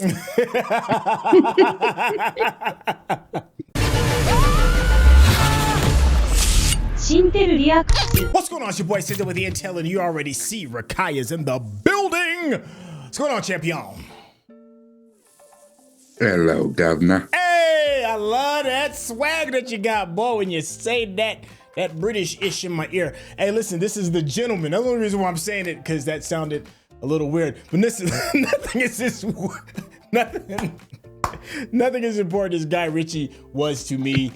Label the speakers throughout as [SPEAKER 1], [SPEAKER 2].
[SPEAKER 1] What's going on? It's your boy Cinta with the Intel, and you already see Rakaya's in the building. What's going on, champion?
[SPEAKER 2] Hello, governor.
[SPEAKER 1] Hey, I love that swag that you got, boy, when you say that British-ish in my ear. Hey, listen, this is the gentleman. That's the only reason why I'm saying it, because that sounded a little weird. But this is nothing as important as Guy Ritchie was to me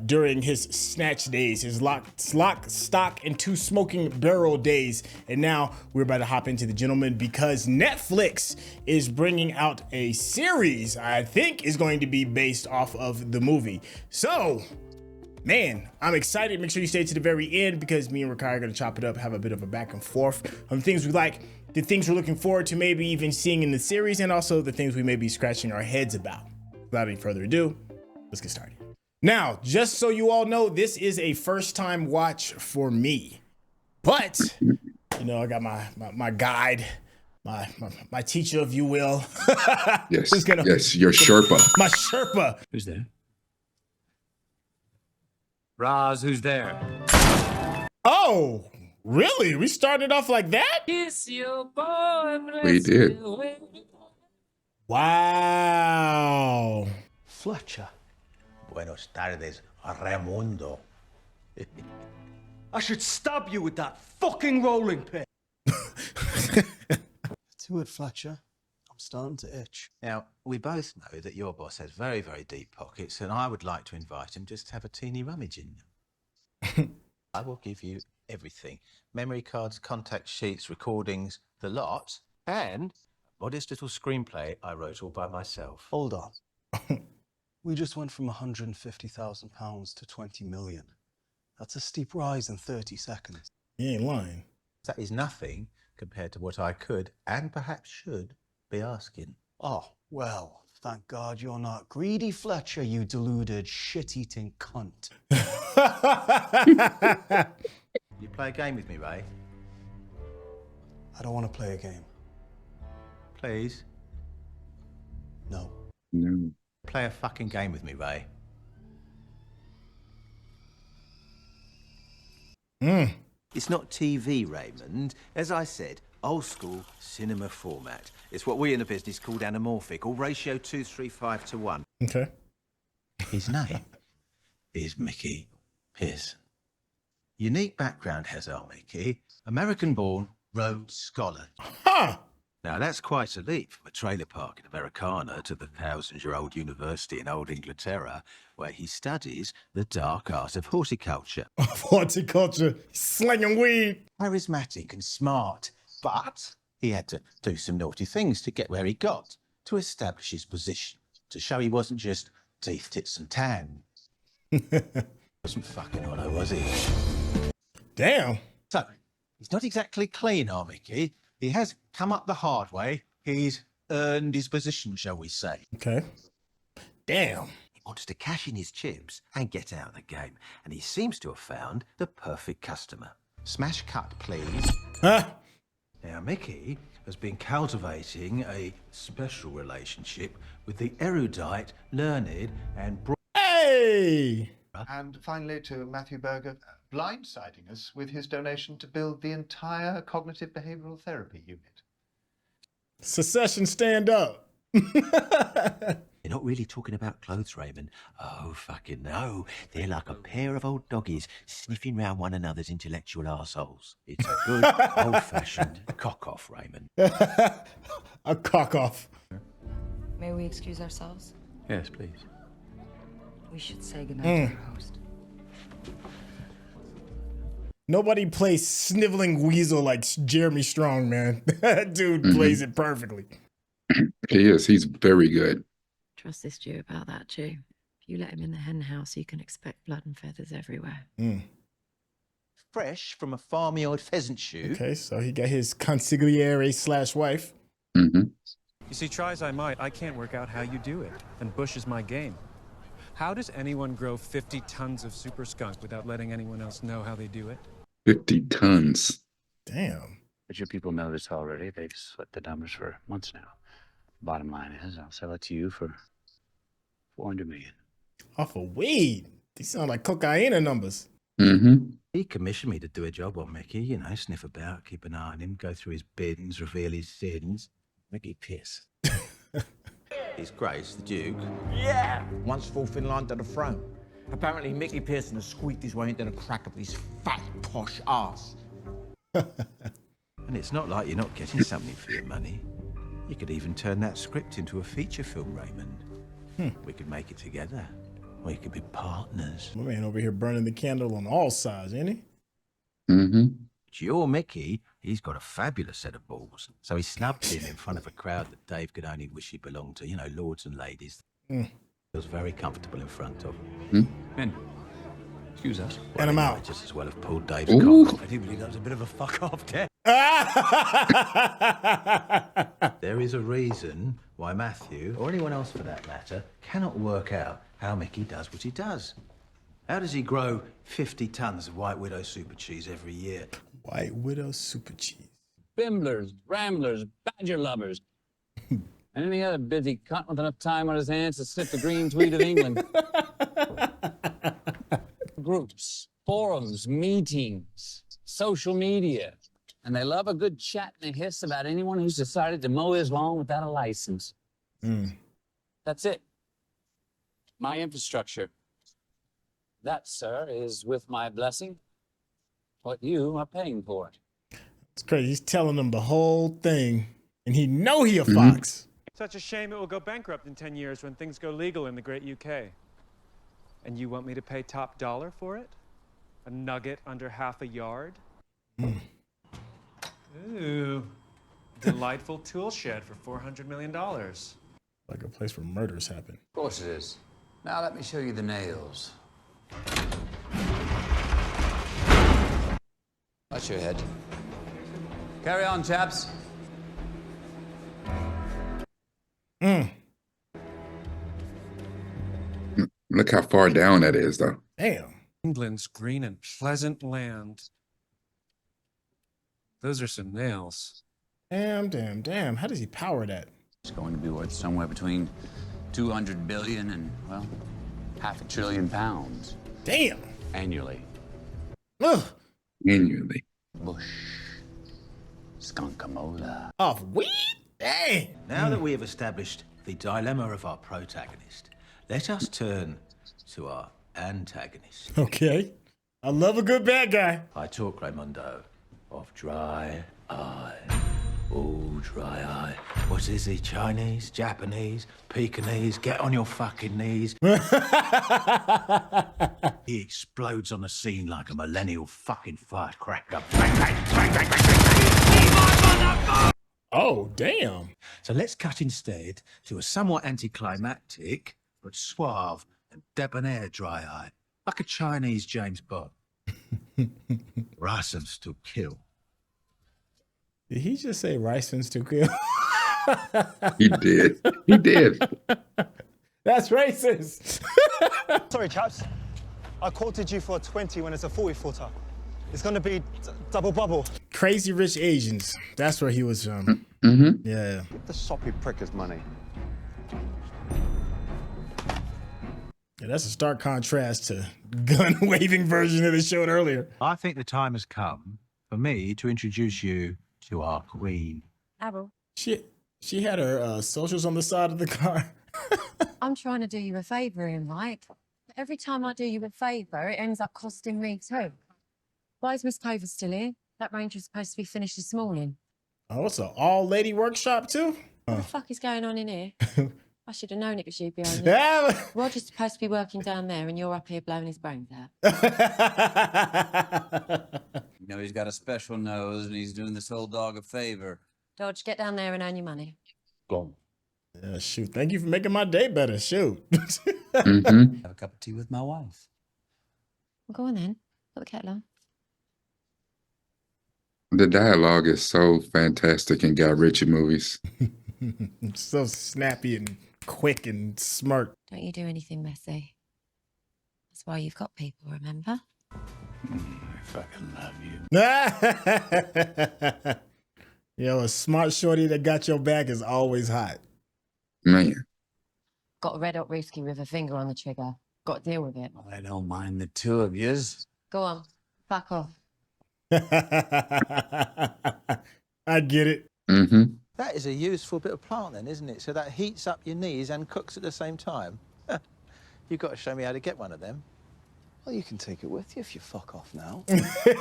[SPEAKER 1] during his snatch days, his lock, stock, and two smoking barrel days. And now we're about to hop into the gentleman because Netflix is bringing out a series I think is going to be based off of the movie. So, man, I'm excited. Make sure you stay to the very end because me and Rakaya are going to chop it up, have a bit of a back and forth on things we like, the things we're looking forward to maybe even seeing in the series, and also the things we may be scratching our heads about. Without any further ado, let's get started. Now, just so you all know, this is a first time watch for me, but you know, I got my guide, my teacher, if you will.
[SPEAKER 2] Yes, yes, your Sherpa.
[SPEAKER 1] My Sherpa.
[SPEAKER 3] Who's there? Roz, who's there?
[SPEAKER 1] Oh, really? We started off like that?
[SPEAKER 2] We did.
[SPEAKER 1] Wow.
[SPEAKER 4] Fletcher. Buenos tardes, Raimundo. I should stab you with that fucking rolling pin.
[SPEAKER 5] To it, Fletcher. I'm starting to itch.
[SPEAKER 6] Now, we both know that your boss has very, very deep pockets, and I would like to invite him just to have a teeny rummage in them. I will give you everything. Memory cards, contact sheets, recordings, the lot, and a modest little screenplay I wrote all by myself.
[SPEAKER 5] Hold on. We just went from £150,000 to 20 million. That's a steep rise in 30 seconds.
[SPEAKER 1] You ain't lying.
[SPEAKER 6] That is nothing compared to what I could, and perhaps should, be asking.
[SPEAKER 5] Oh, well, thank God you're not greedy, Fletcher, you deluded, shit-eating cunt.
[SPEAKER 6] You play a game with me, Ray?
[SPEAKER 5] I don't want to play a game.
[SPEAKER 6] Please?
[SPEAKER 5] No.
[SPEAKER 2] No.
[SPEAKER 6] Play a fucking game with me, Ray. It's not TV, Raymond. As I said, old school cinema format. It's what we in the business called anamorphic, or ratio 2:3:5 to 1.
[SPEAKER 1] Okay.
[SPEAKER 6] His name is Mickey Pearson. Unique background has our Mickey. American-born Rhodes Scholar.
[SPEAKER 1] Huh.
[SPEAKER 6] Now, that's quite a leap from a trailer park in Americana to the 1,000-year-old university in Old Inglaterra, where he studies the dark art of horticulture.
[SPEAKER 1] Horticulture, slinging weed.
[SPEAKER 6] Charismatic and smart, but he had to do some naughty things to get where he got, to establish his position, to show he wasn't just teeth, tits and tan. Wasn't fucking hollow, was he?
[SPEAKER 1] Damn.
[SPEAKER 6] So, he's not exactly clean, our Mickey. He has come up the hard way. He's earned his position, shall we say.
[SPEAKER 1] Okay. Damn.
[SPEAKER 6] He wants to cash in his chips and get out of the game, and he seems to have found the perfect customer. Smash cut, please.
[SPEAKER 1] Huh?
[SPEAKER 6] Now, Mickey has been cultivating a special relationship with the erudite, learned, and
[SPEAKER 1] Hey!
[SPEAKER 7] And finally to Matthew Berger, blindsiding us with his donation to build the entire cognitive behavioral therapy unit.
[SPEAKER 1] Secession, stand up.
[SPEAKER 6] They're not really talking about clothes, Raymond. Oh, fucking no. They're like a pair of old doggies sniffing round one another's intellectual arseholes. It's a good, old-fashioned cock-off, Raymond.
[SPEAKER 1] A cock-off.
[SPEAKER 8] May we excuse ourselves?
[SPEAKER 3] Yes, please.
[SPEAKER 8] We should say goodnight to our host.
[SPEAKER 1] Nobody plays sniveling weasel like Jeremy Strong, man. That dude plays it perfectly.
[SPEAKER 2] He is. He's very good.
[SPEAKER 8] Trust this Jew about that, Jew. If you let him in the hen house, you can expect blood and feathers everywhere.
[SPEAKER 6] Fresh from a farmyard pheasant shoot.
[SPEAKER 1] Okay, so he got his consigliere / wife.
[SPEAKER 2] Mm-hmm.
[SPEAKER 9] You see, try as I might, I can't work out how you do it. And Bush is my game. How does anyone grow 50 tons of super skunk without letting anyone else know how they do it?
[SPEAKER 2] 50 tons.
[SPEAKER 1] Damn.
[SPEAKER 3] But your people know this already. They've sweat the numbers for months now.
[SPEAKER 10] Bottom line is, I'll sell it to you for 400 million.
[SPEAKER 1] Off of weed. These sound like cocaine numbers.
[SPEAKER 2] Mm-hmm.
[SPEAKER 6] He commissioned me to do a job on Mickey, you know, sniff about, keep an eye on him, go through his bins, reveal his sins. Mickey Pearson. His Grace, the Duke.
[SPEAKER 4] Yeah! Once fourth in line to the throne. Apparently, Mickey Pearson has squeaked his way into the crack of his fat, posh ass.
[SPEAKER 6] And it's not like you're not getting something for your money. You could even turn that script into a feature film, Raymond. We could make it together. We could be partners.
[SPEAKER 1] My man over here burning the candle on all sides, ain't he?
[SPEAKER 2] Mm-hmm.
[SPEAKER 6] Your Mickey, he's got a fabulous set of balls. So he snubbed him in front of a crowd that Dave could only wish he belonged to. You know, lords and ladies. He was very comfortable in front of.
[SPEAKER 3] Men, excuse us.
[SPEAKER 1] And I'm
[SPEAKER 6] he
[SPEAKER 1] out.
[SPEAKER 6] might just as well have pulled Dave's
[SPEAKER 2] Ooh.
[SPEAKER 6] cock. I do believe that was a bit of a fuck off there. There is a reason why Matthew, or anyone else for that matter, cannot work out how Mickey does what he does. How does he grow 50 tons of White Widow super cheese every year?
[SPEAKER 1] White Widow super cheese.
[SPEAKER 10] Bimblers, ramblers, badger lovers. And any other busy cunt with enough time on his hands to sniff the green tweed of England. Groups, forums, meetings, social media. And they love a good chat and a hiss about anyone who's decided to mow his lawn without a license. That's it. My infrastructure. That, sir, is, with my blessing, what you are paying for.
[SPEAKER 1] It's crazy. He's telling them the whole thing, and he know he a fox.
[SPEAKER 9] Such a shame it will go bankrupt in 10 years when things go legal in the great UK. And you want me to pay top dollar for it? A nugget under half a yard? Ooh, delightful tool shed for $400 million.
[SPEAKER 1] Like a place where murders happen.
[SPEAKER 10] Of course it is. Now let me show you the nails. That's your head. Carry on, chaps.
[SPEAKER 2] Look how far down that is, though.
[SPEAKER 1] Damn.
[SPEAKER 9] England's green and pleasant land. Those are some nails.
[SPEAKER 1] Damn, damn, damn. How does he power that?
[SPEAKER 10] It's going to be worth somewhere between 200 billion and, well, £500 billion
[SPEAKER 1] Damn.
[SPEAKER 10] annually.
[SPEAKER 1] Ugh.
[SPEAKER 2] Annually.
[SPEAKER 10] Bush. Skunkamola.
[SPEAKER 1] Off weed? Dang.
[SPEAKER 6] Now that we have established the dilemma of our protagonist, let us turn to our antagonist.
[SPEAKER 1] Okay. I love a good bad guy.
[SPEAKER 6] I talk, Raimundo, of dry eye. Oh, dry eye. What is he? Chinese? Japanese? Pekingese? Get on your fucking knees. He explodes on the scene like a millennial fucking firecracker. Bang, bang, bang, bang, bang, bang.
[SPEAKER 1] Oh, damn.
[SPEAKER 6] So let's cut instead to a somewhat anticlimactic but suave and debonair dry eye, like a Chinese James Bond. License to kill.
[SPEAKER 1] Did he just say Rice to kill?
[SPEAKER 2] He did. He did.
[SPEAKER 1] That's racist.
[SPEAKER 11] Sorry, chaps. I quoted you for a 20 when it's a 40-footer. It's going to be double bubble.
[SPEAKER 1] Crazy Rich Asians. That's where he was from. Yeah.
[SPEAKER 11] Give the soppy prick his money.
[SPEAKER 1] Yeah, that's a stark contrast to gun-waving version that they showed earlier.
[SPEAKER 6] I think the time has come for me to introduce you to our queen.
[SPEAKER 8] Abel,
[SPEAKER 1] She had her socials on the side of the car.
[SPEAKER 8] I'm trying to do you a favour, Ian, right? But every time I do you a favour, it ends up costing me too. Why is Miss Clover still here? That range was supposed to be finished this morning.
[SPEAKER 1] Oh, it's an all-lady workshop, too?
[SPEAKER 8] What the fuck is going on in here? I should have known it was you behind it.
[SPEAKER 1] Yeah.
[SPEAKER 8] Roger's supposed to be working down there and you're up here blowing his brains out.
[SPEAKER 10] You know, he's got a special nose and he's doing this old dog a favor.
[SPEAKER 8] Dodge, get down there and earn your money.
[SPEAKER 10] Go.
[SPEAKER 1] Yeah, shoot. Thank you for making my day better. Shoot.
[SPEAKER 10] Have a cup of tea with my wife.
[SPEAKER 8] Well, go on then. Put the kettle on.
[SPEAKER 2] The dialogue is so fantastic in Guy Ritchie movies.
[SPEAKER 1] So snappy and quick and smart.
[SPEAKER 8] Don't you do anything messy. That's why you've got people, remember?
[SPEAKER 10] I fucking love you.
[SPEAKER 1] Yo, a smart shorty that got your back is always hot.
[SPEAKER 2] Man.
[SPEAKER 8] Got a red hot risky with a finger on the trigger. Got to deal with it.
[SPEAKER 10] Well, I don't mind the two of yous.
[SPEAKER 8] Go on, fuck off.
[SPEAKER 1] I get it.
[SPEAKER 2] Mm-hmm.
[SPEAKER 6] That is a useful bit of plant then, isn't it? So that heats up your knees and cooks at the same time. You've got to show me how to get one of them.
[SPEAKER 5] Well, you can take it with you if you fuck off now.
[SPEAKER 6] Is there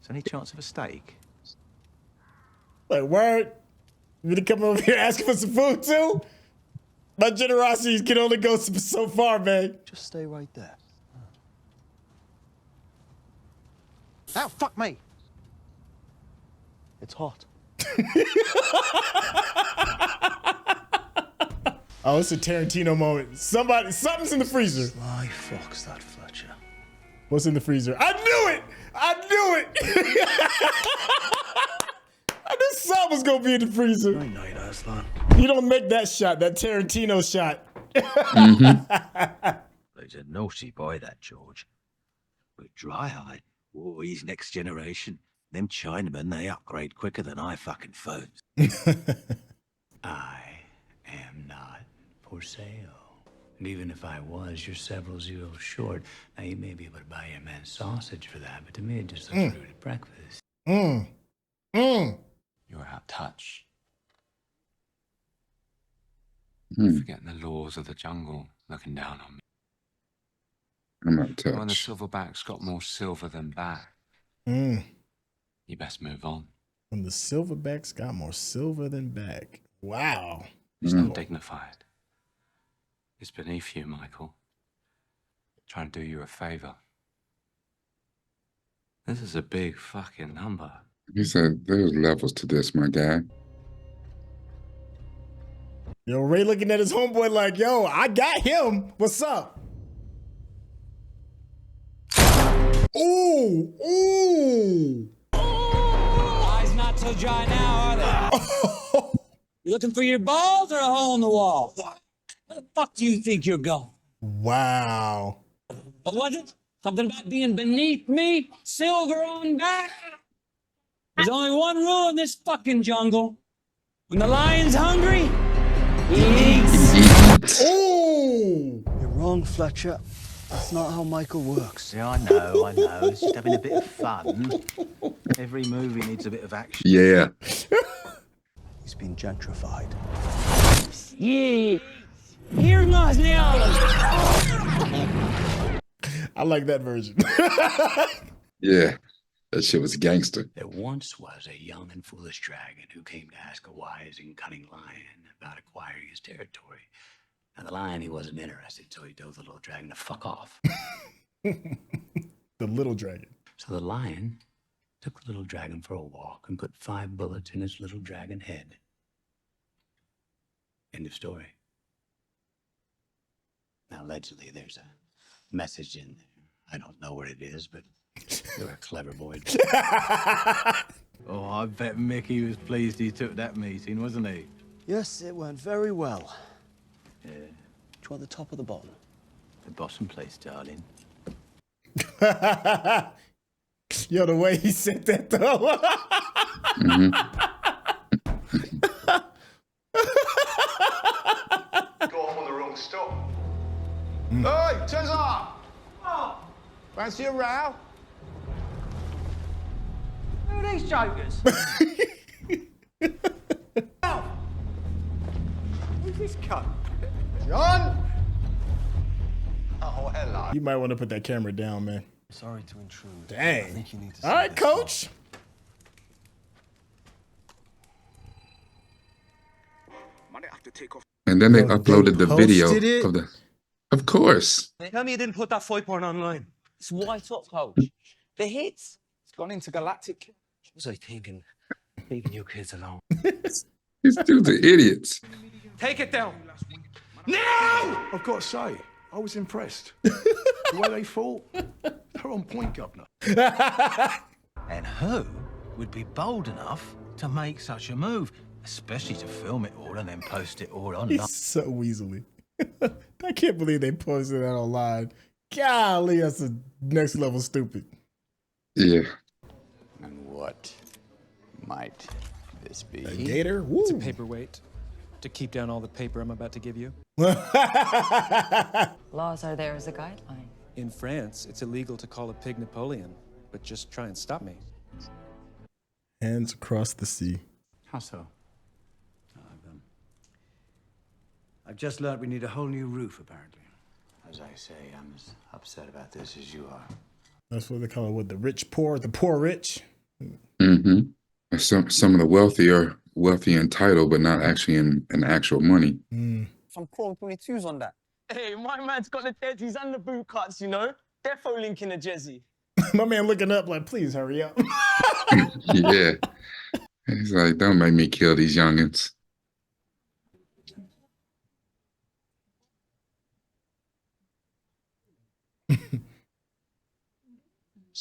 [SPEAKER 6] any chance of a steak?
[SPEAKER 1] Like, word? You gonna come over here asking for some food too? My generosity can only go so far, man.
[SPEAKER 5] Just stay right there.
[SPEAKER 6] Oh, fuck me!
[SPEAKER 5] It's hot.
[SPEAKER 1] Oh, it's a Tarantino moment. Something's in the freezer.
[SPEAKER 5] Sly fox, that Fletcher.
[SPEAKER 1] What's in the freezer? I knew it! I knew it! I knew something was gonna be in the freezer.
[SPEAKER 5] Night, night, Aslan.
[SPEAKER 1] You don't make that shot, that Tarantino shot.
[SPEAKER 12] He's a naughty boy, that George. But dry-eyed, oh, he's next generation. Them Chinamen, they upgrade quicker than iPhones.
[SPEAKER 13] I am not for sale. And even if I was, you're several zeros short. Now, you may be able to buy your man sausage for that, but to me, it just looks rude at breakfast.
[SPEAKER 3] You're out of touch. You're forgetting the laws of the jungle looking down on me.
[SPEAKER 2] I'm out of
[SPEAKER 3] When the
[SPEAKER 2] touch.
[SPEAKER 3] silverback's got more silver than back, you best move on.
[SPEAKER 1] When the silverbacks got more silver than back. Wow.
[SPEAKER 3] It's not dignified. It's beneath you, Michael. Trying to do you a favor. This is a big fucking number.
[SPEAKER 2] He said there's levels to this, my guy.
[SPEAKER 1] Yo, Ray looking at his homeboy like, yo, I got him. What's up? Ooh, ooh.
[SPEAKER 10] Eyes not so dry now, are they? You looking for your balls or a hole in the wall? Where the fuck do you think you're going?
[SPEAKER 1] Wow.
[SPEAKER 10] What was it? Something about being beneath me? Silver on back? There's only one rule in this fucking jungle. When the lion's hungry, he eats.
[SPEAKER 1] Ooh.
[SPEAKER 5] You're wrong, Fletcher. That's not how Michael works.
[SPEAKER 6] Yeah, I know. It's just having a bit of fun. Every movie needs a bit of action.
[SPEAKER 2] Yeah.
[SPEAKER 5] He's been gentrified.
[SPEAKER 10] Yeah. Here's my
[SPEAKER 1] I like that version.
[SPEAKER 2] Yeah. That shit was gangster.
[SPEAKER 13] There once was a young and foolish dragon who came to ask a wise and cunning lion about acquiring his territory. Now, the lion, he wasn't interested, so he told the little dragon to fuck off.
[SPEAKER 1] The little dragon.
[SPEAKER 13] So the lion took the little dragon for a walk and put 5 bullets in his little dragon head. End of story. Now, allegedly, there's a message in there. I don't know what it is, but you're a clever boy.
[SPEAKER 6] Oh, I bet Mickey was pleased he took that meeting, wasn't he?
[SPEAKER 5] Yes, it went very well.
[SPEAKER 6] Yeah.
[SPEAKER 5] Do you want the top or the bottom?
[SPEAKER 6] The bottom place, darling.
[SPEAKER 1] Yo, the way he said that though.
[SPEAKER 7] Go off on the wrong stop. Hey, Cesar!
[SPEAKER 14] Oh,
[SPEAKER 7] Fancy a row?
[SPEAKER 14] who are these jokers?
[SPEAKER 7] Who's this cunt? John! Oh, hello.
[SPEAKER 1] You might want to put that camera down, man.
[SPEAKER 5] Sorry to intrude.
[SPEAKER 1] Dang.
[SPEAKER 5] I think you need to
[SPEAKER 1] All right, coach.
[SPEAKER 2] And then they uploaded the video
[SPEAKER 5] posted it?
[SPEAKER 2] of the. Of course.
[SPEAKER 14] Tell me you didn't put that fight porn online.
[SPEAKER 10] It's white up, coach. The hits.
[SPEAKER 14] It's gone intergalactic. What was I thinking? Leaving you kids alone.
[SPEAKER 2] These dudes are idiots.
[SPEAKER 14] Take it down.
[SPEAKER 15] Now! I've got to say, I was impressed. The way they fought, they're on point, Governor.
[SPEAKER 6] And who would be bold enough to make such a move? Especially to film it all and then post it all online.
[SPEAKER 1] He's so weaselly. I can't believe they posted that online. Golly, that's a next level stupid.
[SPEAKER 2] Yeah.
[SPEAKER 16] And what might this be?
[SPEAKER 1] A gator? Woo.
[SPEAKER 9] It's a paperweight to keep down all the paper I'm about to give you.
[SPEAKER 8] Laws are there as a guideline.
[SPEAKER 9] In France, it's illegal to call a pig Napoleon, but just try and stop me.
[SPEAKER 1] Hands across the sea.
[SPEAKER 13] How so? I've just learned we need a whole new roof, apparently. As I say, I'm as upset about this as you are.
[SPEAKER 1] That's what they call it. What, the rich poor, the poor rich?
[SPEAKER 2] Mm-hmm. Some of the wealthy entitled, but not actually in actual money.
[SPEAKER 14] Some Chrome 22s on that. Hey, my man's got the deadies and the boot cuts, you know? Defo linking a Jezzy.
[SPEAKER 1] My man looking up like, please hurry up.
[SPEAKER 2] Yeah. He's like, don't make me kill these youngins.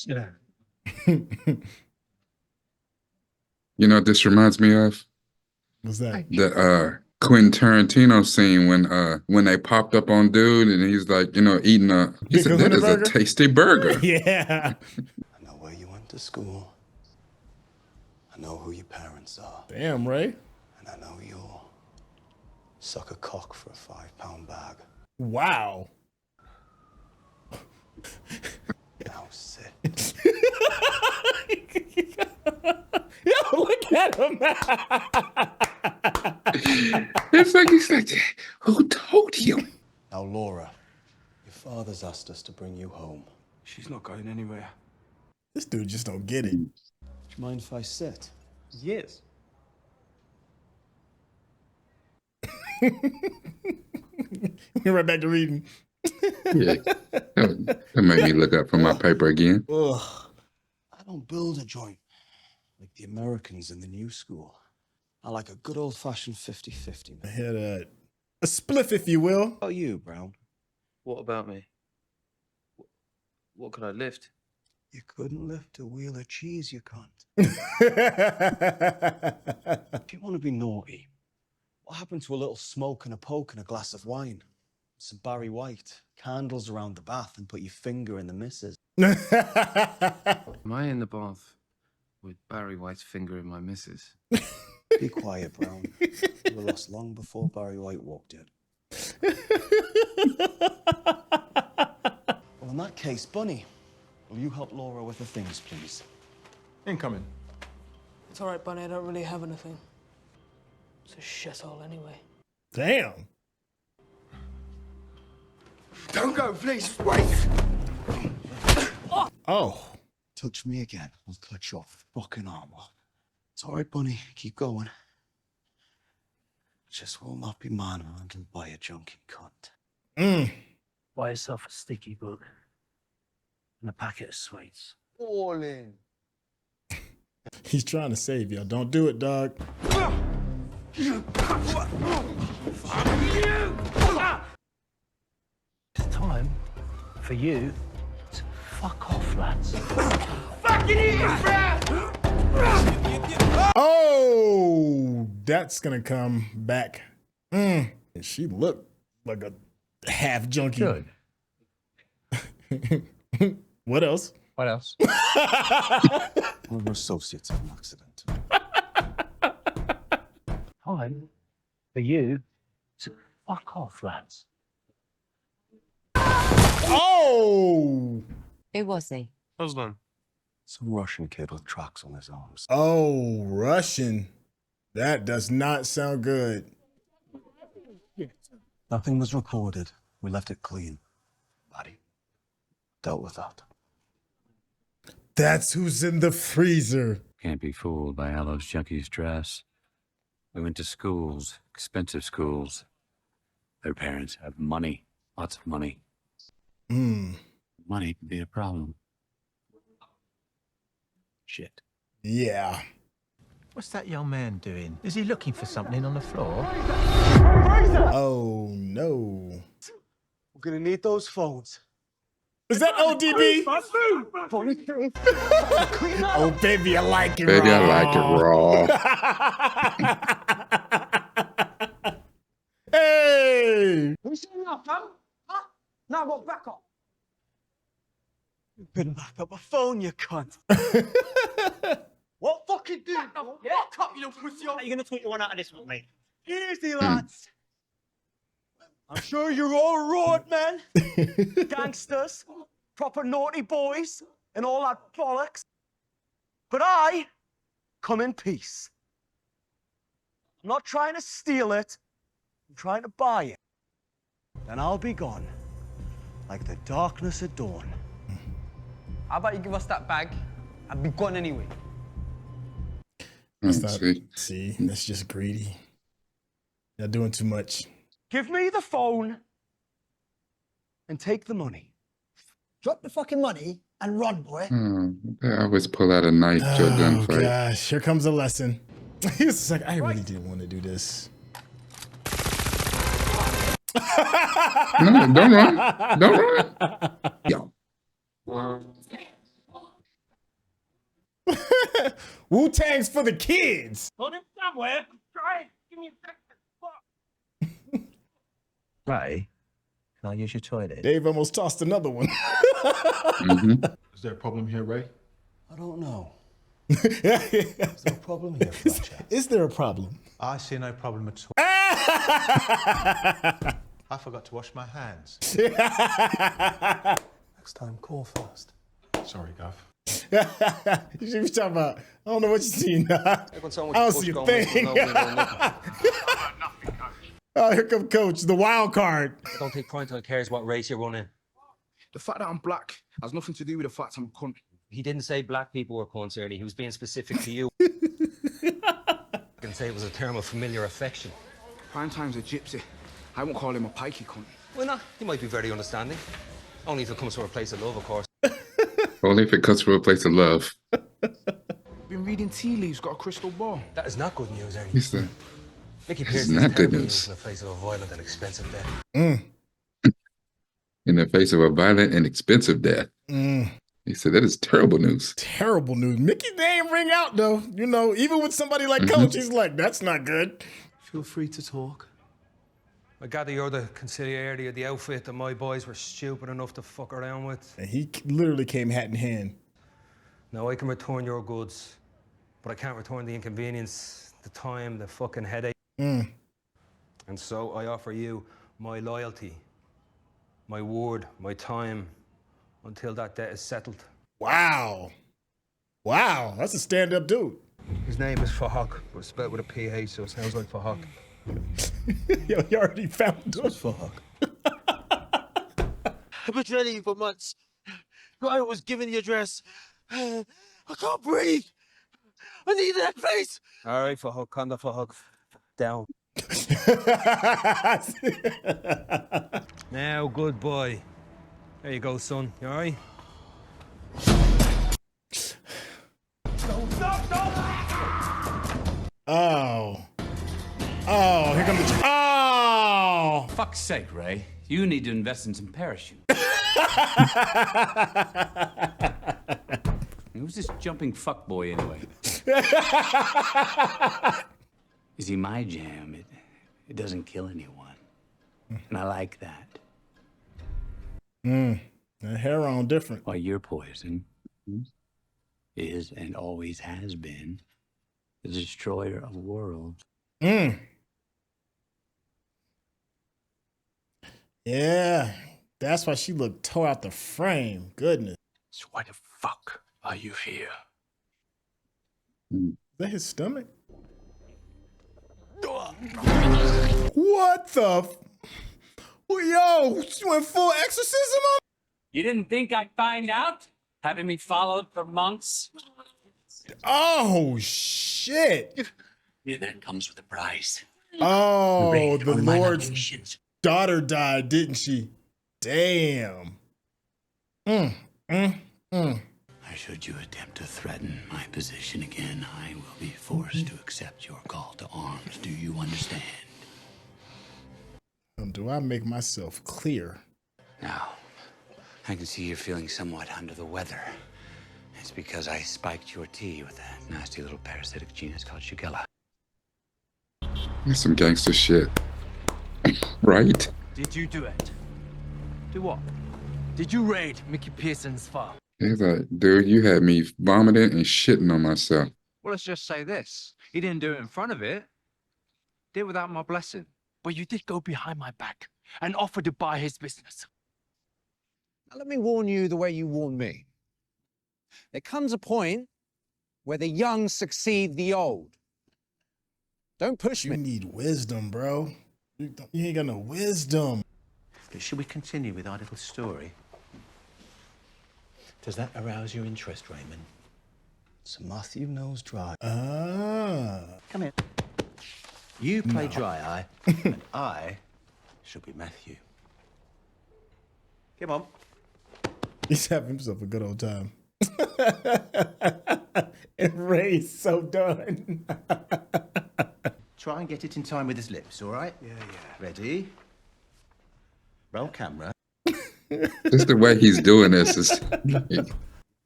[SPEAKER 14] Yeah.
[SPEAKER 2] You know what this reminds me of?
[SPEAKER 1] What's that?
[SPEAKER 2] The Quentin Tarantino scene when they popped up on dude and he's like, eating he said, that is a tasty burger.
[SPEAKER 1] Yeah.
[SPEAKER 5] I know where you went to school. I know who your parents are.
[SPEAKER 1] Damn, Ray.
[SPEAKER 5] And I know you'll suck a cock for a £5 bag.
[SPEAKER 1] Wow.
[SPEAKER 5] Now sit.
[SPEAKER 1] Yo, look at him.
[SPEAKER 2] It's like, who told you?
[SPEAKER 5] Now, Laura, your father's asked us to bring you home.
[SPEAKER 15] She's not going anywhere.
[SPEAKER 1] This dude just don't get it.
[SPEAKER 5] Do you mind if I sit?
[SPEAKER 14] Yes.
[SPEAKER 1] We're right back to reading.
[SPEAKER 2] Yeah. That made me look up for my paper again.
[SPEAKER 5] Ugh. I don't build a joint like the Americans in the new school. I like a good old-fashioned 50-50.
[SPEAKER 1] I had a spliff, if you will.
[SPEAKER 5] How about you, Brown?
[SPEAKER 14] What about me? What could I lift?
[SPEAKER 5] You couldn't lift a wheel of cheese, you can't. If you want to be naughty, what happened to a little smoke and a poke and a glass of wine? Some Barry White, candles around the bath, and put your finger in the missus.
[SPEAKER 17] Am I in the bath with Barry White's finger in my missus?
[SPEAKER 5] Be quiet, Brown. You were lost long before Barry White walked in. Well, in that case, Bunny, will you help Laura with her things, please?
[SPEAKER 15] Incoming.
[SPEAKER 18] It's all right, Bunny. I don't really have anything. It's a shithole anyway.
[SPEAKER 1] Damn.
[SPEAKER 15] Don't go, please. Wait.
[SPEAKER 1] Oh.
[SPEAKER 5] Touch me again, I'll cut your fucking arm off. It's all right, Bunny. Keep going. Just will not be manhandled by a junkie cunt.
[SPEAKER 14] Buy yourself a sticky book and a packet of sweets.
[SPEAKER 5] All in.
[SPEAKER 1] He's trying to save you. Don't do it, dog.
[SPEAKER 14] It's time for you to fuck off, lads.
[SPEAKER 1] Oh, that's gonna come back. She looked like a half junkie.
[SPEAKER 3] Good.
[SPEAKER 1] What else?
[SPEAKER 3] What else?
[SPEAKER 5] One of her associates had an accident.
[SPEAKER 14] Time for you to fuck off, lads.
[SPEAKER 1] Oh!
[SPEAKER 8] Who was he?
[SPEAKER 14] Husband.
[SPEAKER 5] Some Russian kid with tracks on his arms.
[SPEAKER 1] Oh, Russian. That does not sound good.
[SPEAKER 5] Nothing was recorded. We left it clean. Buddy, dealt with that.
[SPEAKER 1] That's who's in the freezer.
[SPEAKER 3] Can't be fooled by how those junkies dress. We went to schools, expensive schools. Their parents have money, lots of money. Money can be a problem. Shit.
[SPEAKER 1] Yeah.
[SPEAKER 6] What's that young man doing? Is he looking for something on the floor?
[SPEAKER 1] Oh, no.
[SPEAKER 5] We're gonna need those phones.
[SPEAKER 1] Is that ODB? Oh, baby, I like it
[SPEAKER 2] Baby,
[SPEAKER 1] raw.
[SPEAKER 2] I like it raw.
[SPEAKER 1] Hey!
[SPEAKER 18] Who's sitting up, fam? Huh? Now I got backup.
[SPEAKER 5] You couldn't back up a phone, you cunt.
[SPEAKER 14] What fucking do? Yeah, cut you pussy. How are you gonna tweet your one out of this one, mate? Easy, lads. I'm sure you're all right, man. Gangsters, proper naughty boys, and all that bollocks. But I come in peace. I'm not trying to steal it. I'm trying to buy it. Then I'll be gone, like the darkness at dawn.
[SPEAKER 16] How about you give us that bag and be gone anyway?
[SPEAKER 1] See, that's just greedy. You're doing too much.
[SPEAKER 14] Give me the phone and take the money.
[SPEAKER 19] Drop the fucking money and run, boy.
[SPEAKER 2] They always pull out a knife to a gunfight.
[SPEAKER 1] Gosh, here comes a lesson. He was like, I really didn't want to do this.
[SPEAKER 2] No, don't run. Don't run. Yo.
[SPEAKER 1] Wu-Tang's for the kids.
[SPEAKER 14] Hold him somewhere. Try it. Give me a second.
[SPEAKER 6] Ray, can I use your toilet?
[SPEAKER 1] Dave almost tossed another one.
[SPEAKER 15] Is there a problem here, Ray?
[SPEAKER 5] I don't know. Is there a problem here, Fletcher?
[SPEAKER 1] Is there a problem?
[SPEAKER 6] I see no problem at all. I forgot to wash my hands.
[SPEAKER 5] Next time, call first.
[SPEAKER 15] Sorry, Gav.
[SPEAKER 1] You should be talking about, I don't know what you see now. I don't see a thing. Oh, here comes Coach, the wild card.
[SPEAKER 20] I don't think Primetime cares what race you're running.
[SPEAKER 17] The fact that I'm black has nothing to do with the fact I'm a cunt.
[SPEAKER 20] He didn't say black people were cunts early. He was being specific to you. I can say it was a term of familiar affection.
[SPEAKER 17] Primetime's a gypsy. I won't call him a pikey cunt.
[SPEAKER 20] Why not? He might be very understanding. Only if it comes from a place of love, of course.
[SPEAKER 2] Only if it comes from a place of love.
[SPEAKER 17] Been reading tea leaves, got a crystal ball.
[SPEAKER 20] That is not good news, Ernie.
[SPEAKER 2] He said,
[SPEAKER 20] Mickey
[SPEAKER 2] this
[SPEAKER 20] Pearson
[SPEAKER 2] is not good
[SPEAKER 20] terrible
[SPEAKER 2] news.
[SPEAKER 20] in the face of a violent and expensive death.
[SPEAKER 2] In the face of a violent and expensive death. He said, that is terrible news.
[SPEAKER 1] Terrible news. Mickey's name ring out, though. You know, even with somebody like Coach, he's like, that's not good.
[SPEAKER 5] Feel free to talk.
[SPEAKER 9] I gather you're the consigliere of the outfit that my boys were stupid enough to fuck around with.
[SPEAKER 1] And he literally came hat in hand.
[SPEAKER 9] Now, I can return your goods, but I can't return the inconvenience, the time, the fucking headache. And so I offer you my loyalty, my word, my time, until that debt is settled.
[SPEAKER 1] Wow. Wow, that's a stand-up dude.
[SPEAKER 9] His name is Fahak, but spelled with a PH, so it sounds like Fahak.
[SPEAKER 1] Yo, you already found him.
[SPEAKER 14] I've been training you for months. I was given the address. I can't breathe. I need that place.
[SPEAKER 9] All right, Fahak, calm down, Fahak. Down. Now, good boy. There you go, son. You all right?
[SPEAKER 1] Oh. Oh, here comes the... Oh!
[SPEAKER 3] Fuck's sake, Ray. You need to invest in some parachutes. Who's this jumping fuckboy anyway? You see, my jam, it doesn't kill anyone. And I like that.
[SPEAKER 1] That hair on different.
[SPEAKER 3] Why, your poison is and always has been the destroyer of worlds.
[SPEAKER 1] Yeah, that's why she looked tore out the frame. Goodness.
[SPEAKER 15] So why the fuck are you here?
[SPEAKER 1] Is that his stomach? What the? Yo, you went full exorcism on?
[SPEAKER 10] You didn't think I'd find out? Having me followed for months?
[SPEAKER 1] Oh, shit.
[SPEAKER 10] Yeah, that comes with a price.
[SPEAKER 1] Oh, the Lord's daughter died, didn't she? Damn.
[SPEAKER 3] Should you attempt to threaten my position again, I will be forced to accept your call to arms. Do you understand?
[SPEAKER 1] Do I make myself clear?
[SPEAKER 3] Now, I can see you're feeling somewhat under the weather. It's because I spiked your tea with a nasty little parasitic genus called Shigella.
[SPEAKER 2] That's some gangster shit. Right?
[SPEAKER 14] Did you do it? Do what? Did you raid Mickey Pearson's farm?
[SPEAKER 2] He's like, dude, you had me vomiting and shitting on myself.
[SPEAKER 17] Well, let's just say this. He didn't do it in front of it. Did it without my blessing.
[SPEAKER 13] But you did go behind my back and offer to buy his business.
[SPEAKER 21] Now, let me warn you the way you warned me. There comes a point where the young succeed the old. Don't push me.
[SPEAKER 1] You need wisdom, bro. You ain't got no wisdom.
[SPEAKER 6] But should we continue with our little story? Does that arouse your interest, Raymond?
[SPEAKER 5] So Matthew knows Dry.
[SPEAKER 6] Come here. You play Dry Eye, and I shall be Matthew. Come on.
[SPEAKER 1] He's having himself a good old time. And Ray's so done.
[SPEAKER 6] Try and get it in time with his lips, all right?
[SPEAKER 5] Yeah.
[SPEAKER 6] Ready? Roll camera.
[SPEAKER 2] Just the way he's doing this is.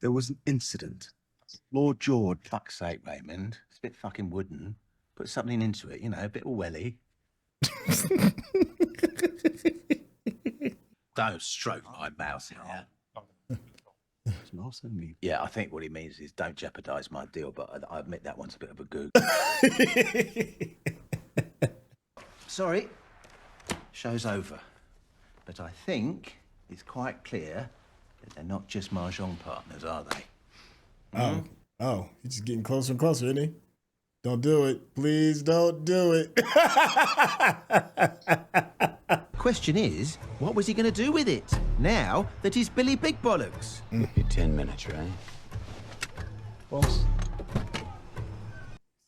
[SPEAKER 6] There was an incident. Lord George. Fuck's sake, Raymond. It's a bit fucking wooden. Put something into it, you know, a bit of welly. Don't stroke my mouse here.
[SPEAKER 5] It's nice, isn't he?
[SPEAKER 6] Yeah, I think what he means is don't jeopardise my deal, but I admit that one's a bit of a goog. Sorry. Show's over. But I think it's quite clear that they're not just mahjong partners, are they?
[SPEAKER 1] Oh, he's just getting closer and closer, isn't he? Don't do it. Please don't do it.
[SPEAKER 6] Question is, what was he going to do with it now that he's Billy Big Bollocks?
[SPEAKER 3] Be 10 minutes, right?
[SPEAKER 1] Boss.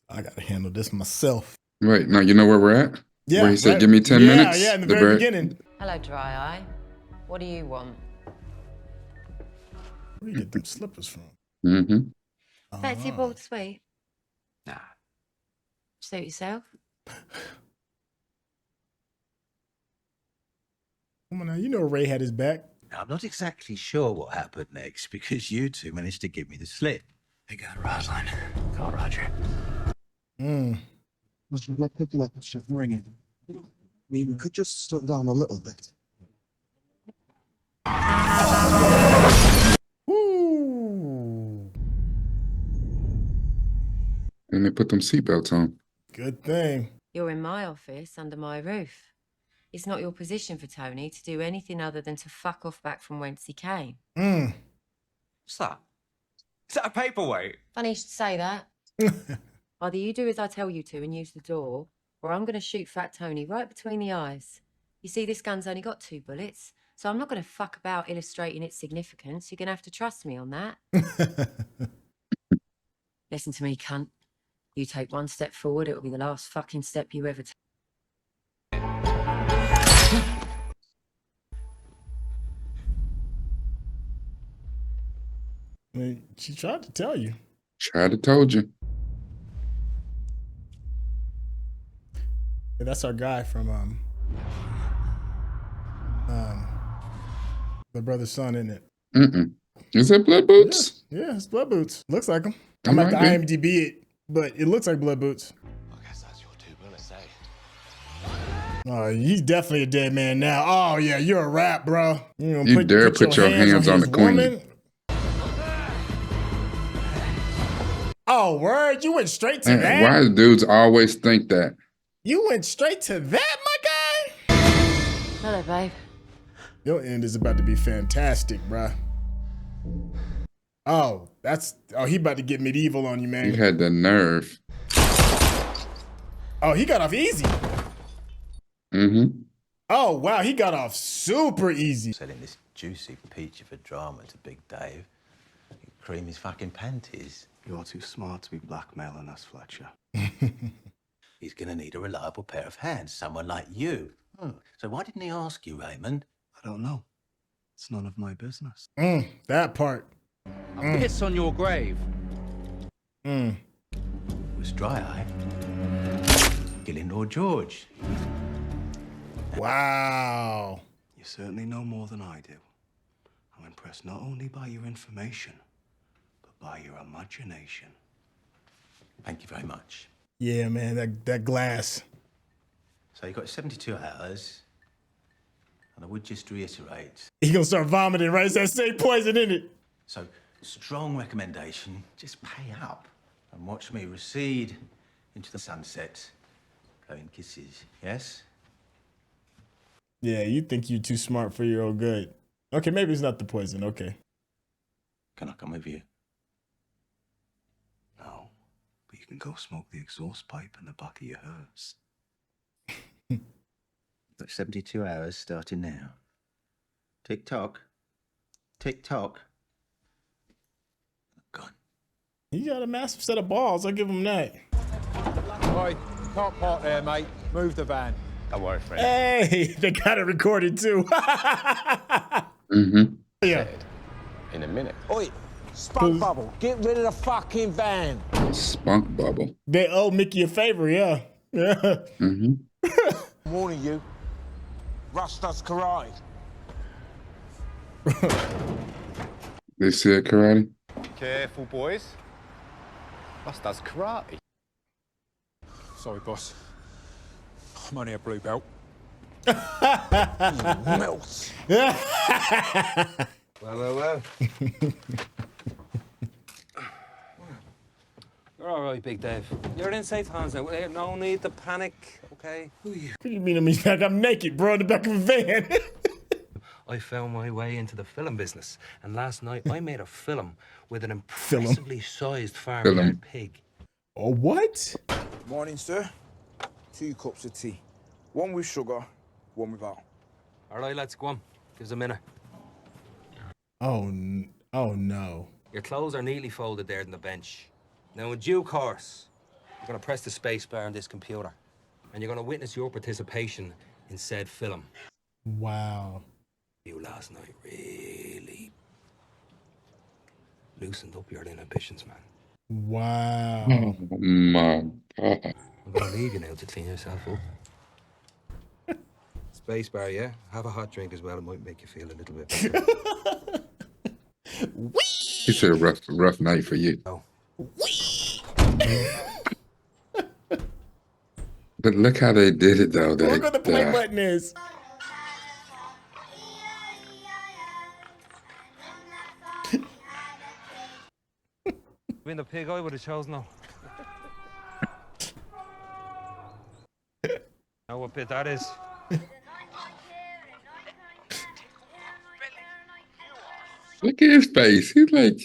[SPEAKER 1] I got to handle this myself.
[SPEAKER 2] Right, now you know where we're at?
[SPEAKER 1] Yeah.
[SPEAKER 2] Where he said, give me 10 minutes?
[SPEAKER 1] Yeah, in the very beginning.
[SPEAKER 8] Hello, Dry Eye. What do you want?
[SPEAKER 1] Where you get them slippers from?
[SPEAKER 2] Mm-hmm.
[SPEAKER 8] Fancy a bald sweet?
[SPEAKER 3] Nah.
[SPEAKER 8] Suit yourself?
[SPEAKER 1] Come on now, you know Ray had his back.
[SPEAKER 6] I'm not exactly sure what happened next because you two managed to give me the slip.
[SPEAKER 13] Hey, got Rosalind. Call Roger.
[SPEAKER 5] Was you like picking up and shit ringing? I mean, we could just slow down a little bit.
[SPEAKER 1] Woo!
[SPEAKER 2] And they put them seatbelts on.
[SPEAKER 1] Good thing.
[SPEAKER 8] You're in my office under my roof. It's not your position for Tony to do anything other than to fuck off back from whence he came.
[SPEAKER 20] What's that? Is that a paperweight?
[SPEAKER 8] Funny you should say that. Either you do as I tell you to and use the door, or I'm going to shoot Fat Tony right between the eyes. You see, this gun's only got 2 bullets, so I'm not going to fuck about illustrating its significance. You're going to have to trust me on that. Listen to me, cunt. You take 1 step forward, it'll be the last fucking step you ever take.
[SPEAKER 1] I mean, she tried to tell you.
[SPEAKER 2] Tried to told you.
[SPEAKER 1] Yeah, that's our guy from the brother's son, isn't it?
[SPEAKER 2] Is that Blood Boots?
[SPEAKER 1] Yeah, it's Blood Boots. Looks like him.
[SPEAKER 2] It
[SPEAKER 1] I'm at the
[SPEAKER 2] might be.
[SPEAKER 1] IMDb it, but it looks like Blood Boots.
[SPEAKER 13] I guess that's your 2 bullets, eh?
[SPEAKER 1] Oh, he's definitely a dead man now. Oh yeah, you're a rap, bro.
[SPEAKER 2] You dare put your hands on
[SPEAKER 1] his
[SPEAKER 2] the queen.
[SPEAKER 1] woman? Oh, word! You went straight to that.
[SPEAKER 2] Why do dudes always think that?
[SPEAKER 1] You went straight to that, my guy.
[SPEAKER 8] Hello, babe.
[SPEAKER 1] Your end is about to be fantastic, bruh. Oh, he about to get medieval on you, man.
[SPEAKER 2] You had the nerve.
[SPEAKER 1] Oh, he got off easy. Oh, wow, he got off super easy.
[SPEAKER 6] Selling this juicy peach of a drama to Big Dave. He'd cream his fucking panties.
[SPEAKER 5] You're too smart to be blackmailing us, Fletcher.
[SPEAKER 6] He's going to need a reliable pair of hands, someone like you. So why didn't he ask you, Raymond?
[SPEAKER 5] I don't know. It's none of my business.
[SPEAKER 1] That part.
[SPEAKER 20] I'll piss on your grave.
[SPEAKER 6] It was Dry Eye. Killing Lord George.
[SPEAKER 1] Wow.
[SPEAKER 5] You certainly know more than I do. I'm impressed not only by your information, but by your imagination.
[SPEAKER 6] Thank you very much.
[SPEAKER 1] Yeah, man, that glass.
[SPEAKER 6] So you've got 72 hours. And I would just reiterate.
[SPEAKER 1] He gonna start vomiting, right? It's that same poison in it.
[SPEAKER 6] So, strong recommendation, just pay up. and watch me recede into the sunset. Going kisses, yes?
[SPEAKER 1] Yeah, you think you're too smart for your own good. Okay, maybe it's not the poison. Okay.
[SPEAKER 12] Can I come with you? No, but you can go smoke the exhaust pipe in the back of your hearse.
[SPEAKER 6] Got 72 hours starting now. Tick tock. Tick tock.
[SPEAKER 1] He got a massive set of balls. I'll give him that.
[SPEAKER 4] Oi, can't park there, mate. Move the van.
[SPEAKER 3] Don't worry, Fred.
[SPEAKER 1] Hey, they got it recorded too. Yeah.
[SPEAKER 4] In a minute.
[SPEAKER 22] Oi, spunk bubble, get rid of the fucking van.
[SPEAKER 2] Spunk bubble.
[SPEAKER 1] They owe Mickey a favor, yeah. Yeah.
[SPEAKER 22] Warning you, Russ does karate.
[SPEAKER 2] They said karate.
[SPEAKER 4] Careful, boys. Russ does karate. Sorry, boss. I'm only a blue belt.
[SPEAKER 22] Melts.
[SPEAKER 9] Well. You're all right, Big Dave. You're in safe hands now. No need to panic, okay?
[SPEAKER 1] What do you mean to me? Like I'm naked, bro, in the back of a van.
[SPEAKER 9] I found my way into the film business, and last night I made a film with an impressively sized farmyard pig.
[SPEAKER 1] Oh, what?
[SPEAKER 22] Morning, sir. 2 cups of tea. 1 with sugar, 1 without.
[SPEAKER 9] All right, let's go on. Give us a minute.
[SPEAKER 1] Oh no.
[SPEAKER 9] Your clothes are neatly folded there on the bench. Now, in due course, you're going to press the space bar on this computer, and you're going to witness your participation in said film.
[SPEAKER 1] Wow.
[SPEAKER 9] You last night really loosened up your inhibitions, man.
[SPEAKER 1] Wow.
[SPEAKER 2] Oh my God.
[SPEAKER 9] I'm going to leave you now to clean yourself up. Space bar, yeah? Have a hot drink as well. It might make you feel a little bit better.
[SPEAKER 2] He said rough night for you.
[SPEAKER 9] Oh.
[SPEAKER 2] But look how they did it though.
[SPEAKER 1] Look what the play button is.
[SPEAKER 9] Being the pig, I would have chosen no. Know what bit that is?
[SPEAKER 2] Look at his face. He's like,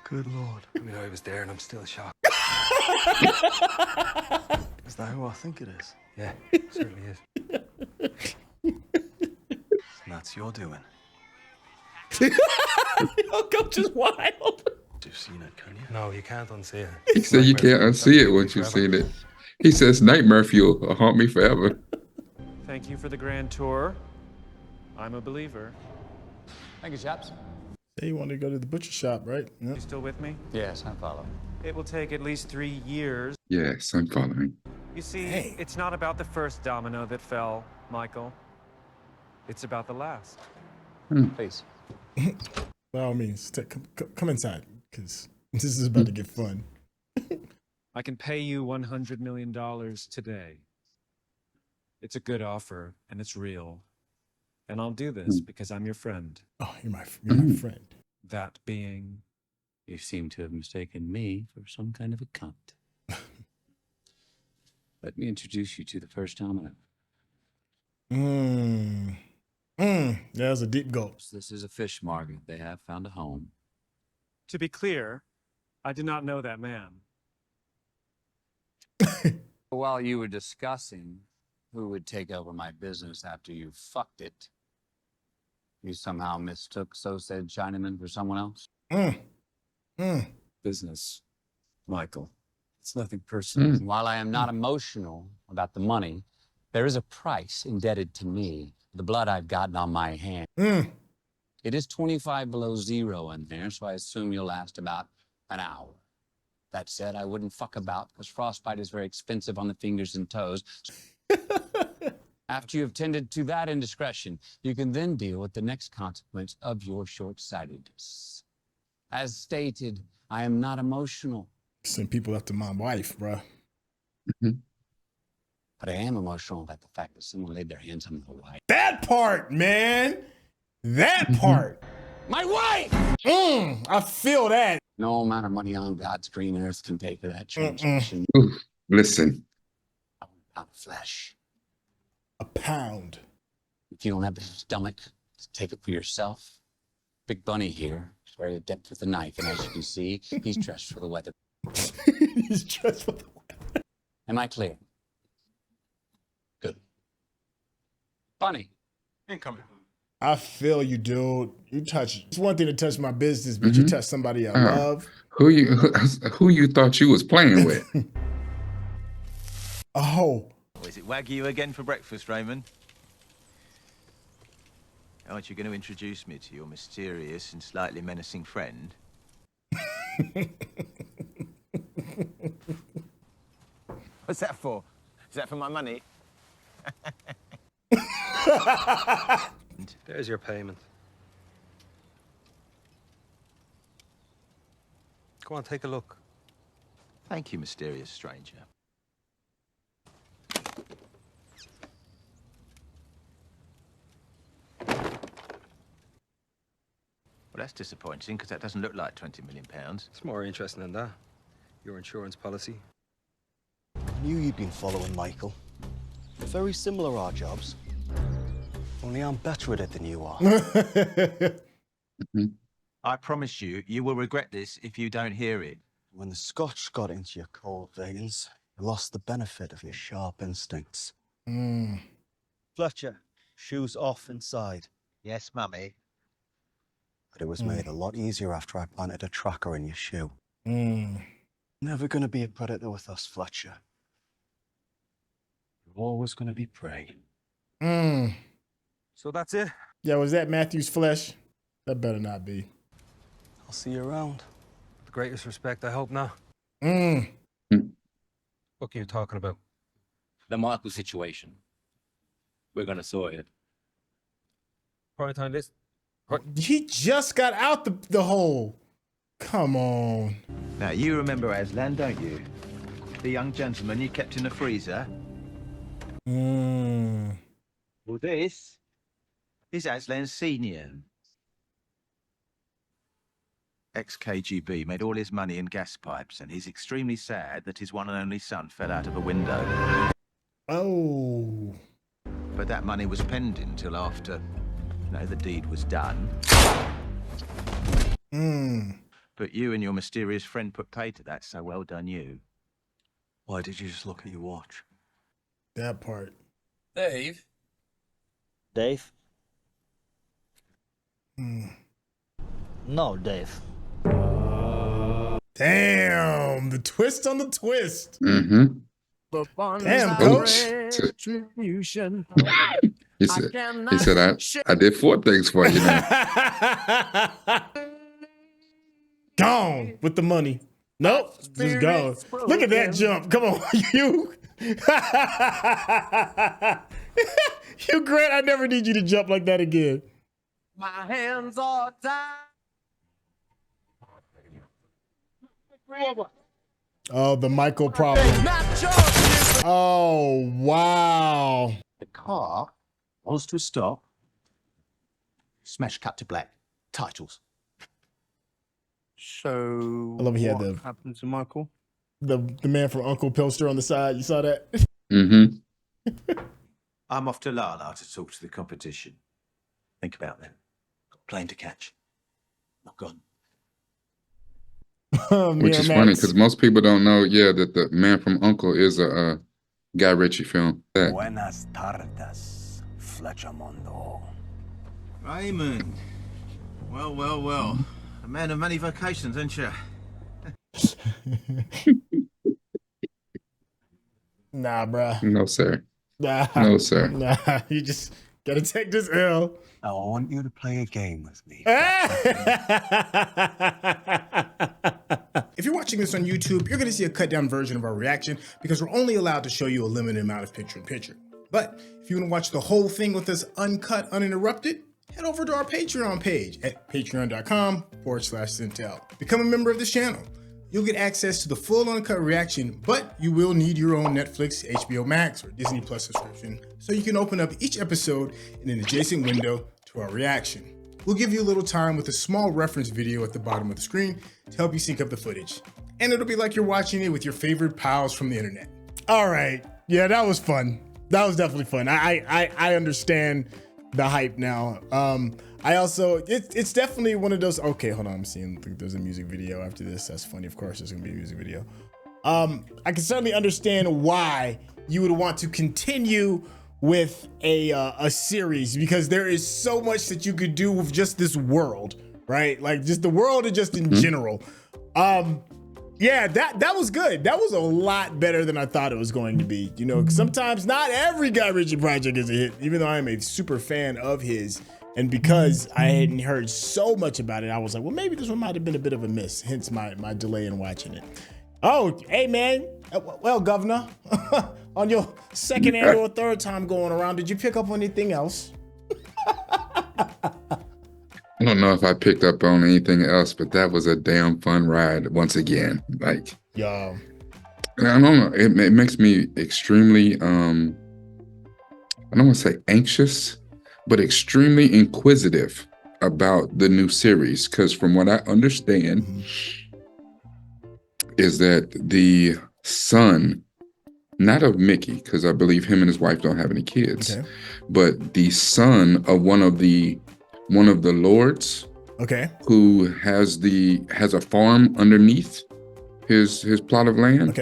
[SPEAKER 9] good Lord. I mean, I was there and I'm still shocked.
[SPEAKER 5] Is that who I think it is?
[SPEAKER 9] Yeah, certainly is.
[SPEAKER 5] And that's your doing.
[SPEAKER 1] Your coach is wild.
[SPEAKER 5] You've seen it, can you?
[SPEAKER 9] No, you can't unsee it.
[SPEAKER 2] he said you can't unsee it once you've seen it. He says nightmare fuel will haunt me forever.
[SPEAKER 23] Thank you for the grand tour. I'm a believer.
[SPEAKER 10] Thank you, chaps.
[SPEAKER 1] Hey, you want to go to the butcher shop, right? Yeah.
[SPEAKER 23] You still with me?
[SPEAKER 10] Yes, I follow.
[SPEAKER 23] It will take at least 3 years.
[SPEAKER 2] Yes, I'm following.
[SPEAKER 23] You see, it's not about the first domino that fell, Michael. It's about the last.
[SPEAKER 10] Please.
[SPEAKER 1] By all means, come inside, because this is about to get fun.
[SPEAKER 23] I can pay you $100 million today. It's a good offer, and it's real. And I'll do this because I'm your friend.
[SPEAKER 1] Oh, you're my friend.
[SPEAKER 23] That being...
[SPEAKER 3] You seem to have mistaken me for some kind of a cunt. Let me introduce you to the first domino.
[SPEAKER 1] That was a deep gulp.
[SPEAKER 3] This is a fish market. They have found a home.
[SPEAKER 23] To be clear, I did not know that man.
[SPEAKER 3] While you were discussing who would take over my business after you fucked it, you somehow mistook so said Chinaman for someone else?
[SPEAKER 23] Business, Michael. It's nothing personal.
[SPEAKER 3] While I am not emotional about the money, there is a price indebted to me, the blood I've gotten on my hand. It is 25 below zero in there, so I assume you'll last about an hour. That said, I wouldn't fuck about because frostbite is very expensive on the fingers and toes. After you have tended to that indiscretion, you can then deal with the next consequence of your short-sightedness. As stated, I am not emotional.
[SPEAKER 1] Send people after my wife, bro.
[SPEAKER 3] But I am emotional about the fact that someone laid their hands on my wife.
[SPEAKER 1] That part, man. That part.
[SPEAKER 22] My wife!
[SPEAKER 1] I feel that.
[SPEAKER 3] No amount of money on God's green earth can pay for that transmission.
[SPEAKER 2] Oof, listen.
[SPEAKER 3] A pound of flesh.
[SPEAKER 1] A pound.
[SPEAKER 3] If you don't have the stomach to take it for yourself, Big Bunny here is very adept with a knife, and as you can see, he's dressed for the weather.
[SPEAKER 1] He's dressed for the weather.
[SPEAKER 3] Am I clear? Good. Bunny.
[SPEAKER 4] Incoming.
[SPEAKER 1] I feel you, dude. You touch. It's one thing to touch my business, but you touch somebody I love.
[SPEAKER 2] Who you thought you was playing with?
[SPEAKER 1] Oh.
[SPEAKER 6] Is it Wagyu again for breakfast, Raymond? Aren't you going to introduce me to your mysterious and slightly menacing friend?
[SPEAKER 7] What's that for? Is that for my money?
[SPEAKER 9] There's your payment. Go on, take a look.
[SPEAKER 6] Thank you, mysterious stranger. Well, that's disappointing, because that doesn't look like £20 million.
[SPEAKER 9] It's more interesting than that. Your insurance policy.
[SPEAKER 5] I knew you'd been following Michael. Very similar, our jobs. Only I'm better at it than you are.
[SPEAKER 6] I promise you, you will regret this if you don't hear it.
[SPEAKER 5] When the scotch got into your cold veins, you lost the benefit of your sharp instincts. Fletcher, shoes off inside.
[SPEAKER 6] Yes, Mummy.
[SPEAKER 5] But it was made a lot easier after I planted a tracker in your shoe. Never gonna be a predator with us, Fletcher. You're always gonna be prey.
[SPEAKER 9] So that's it?
[SPEAKER 1] Yeah, was that Matthew's flesh? That better not be.
[SPEAKER 5] I'll see you around.
[SPEAKER 9] With the greatest respect, I hope not.
[SPEAKER 1] Mm.
[SPEAKER 9] What are you talking about?
[SPEAKER 11] The Michael situation. We're gonna sort it.
[SPEAKER 9] Primetime list.
[SPEAKER 1] He just got out the hole. Come on.
[SPEAKER 6] Now, you remember Aslan, don't you? The young gentleman you kept in the freezer? Well, this is Aslan's senior. Ex-KGB made all his money in gas pipes, and he's extremely sad that his one and only son fell out of a window.
[SPEAKER 1] Oh.
[SPEAKER 6] But that money was pending till after, you know, the deed was done. But you and your mysterious friend put pay to that, so well done you.
[SPEAKER 5] Why did you just look at your watch?
[SPEAKER 1] That part.
[SPEAKER 11] Dave?
[SPEAKER 7] Dave? No, Dave.
[SPEAKER 1] Damn, the twist on the twist.
[SPEAKER 2] Mm-hmm.
[SPEAKER 1] Damn, coach.
[SPEAKER 2] He said, I did 4 things for you now.
[SPEAKER 1] Gone with the money. Nope, just gone. Look at that jump. Come on, you. Hugh Grant, I never need you to jump like that again.
[SPEAKER 14] My hands are tied.
[SPEAKER 1] Oh, the Michael problem. Oh, wow.
[SPEAKER 6] The car was to stop. Smash cut to black. Titles.
[SPEAKER 7] So,
[SPEAKER 1] I love he had
[SPEAKER 7] what happened to Michael?
[SPEAKER 1] The man from Uncle Pilster on the side. You saw that?
[SPEAKER 2] Mm-hmm.
[SPEAKER 6] I'm off to Lala to talk to the competition. Think about that. Got a plane to catch. Not gone.
[SPEAKER 2] Which is funny because most people don't know, that the Man from Uncle is a Guy Ritchie film.
[SPEAKER 22] Buenas tardes, Fletcher Mondo.
[SPEAKER 6] Raymond. Well. A man of many vocations, aren't you?
[SPEAKER 1] Nah, bruh.
[SPEAKER 2] No, sir.
[SPEAKER 1] Nah.
[SPEAKER 2] No, sir.
[SPEAKER 1] Nah, you just gotta take this L.
[SPEAKER 5] I want you to play a game with me.
[SPEAKER 1] If you're watching this on YouTube, you're gonna see a cut down version of our reaction because we're only allowed to show you a limited amount of picture-in-picture. But if you wanna watch the whole thing with us uncut, uninterrupted, head over to our Patreon page at patreon.com/Centel. Become a member of this channel. You'll get access to the full uncut reaction, but you will need your own Netflix, HBO Max, or Disney Plus subscription so you can open up each episode in an adjacent window to our reaction. we'll give you a little time with a small reference video at the bottom of the screen to help you sync up the footage. And it'll be like you're watching it with your favorite pals from the internet. All right, yeah, that was fun. That was definitely fun. I understand the hype now. I also, it's definitely one of those, okay, hold on, I'm seeing there's a music video after this. That's funny, of course there's gonna be a music video. I can certainly understand why you would want to continue with a series, because there is so much that you could do with just this world, right? Like just the world and just in general. Yeah, that was good. That was a lot better than I thought it was going to be. You know, sometimes not every Guy Ritchie project is a hit, even though I am a super fan of his. And because I hadn't heard so much about it, I was like, well, maybe this one might have been a bit of a miss, hence my delay in watching it. Oh, hey, man. Well, Governor, on your second and or third time going around, did you pick up on anything else?
[SPEAKER 2] I don't know if I picked up on anything else, but that was a damn fun ride once again. Like,
[SPEAKER 1] yo,
[SPEAKER 2] I don't know. It makes me extremely, I don't want to say anxious, but extremely inquisitive about the new series. Because from what I understand, is that the son, not of Mickey, because I believe him and his wife don't have any kids, but the son of one of the lords, who has a farm underneath his plot of land.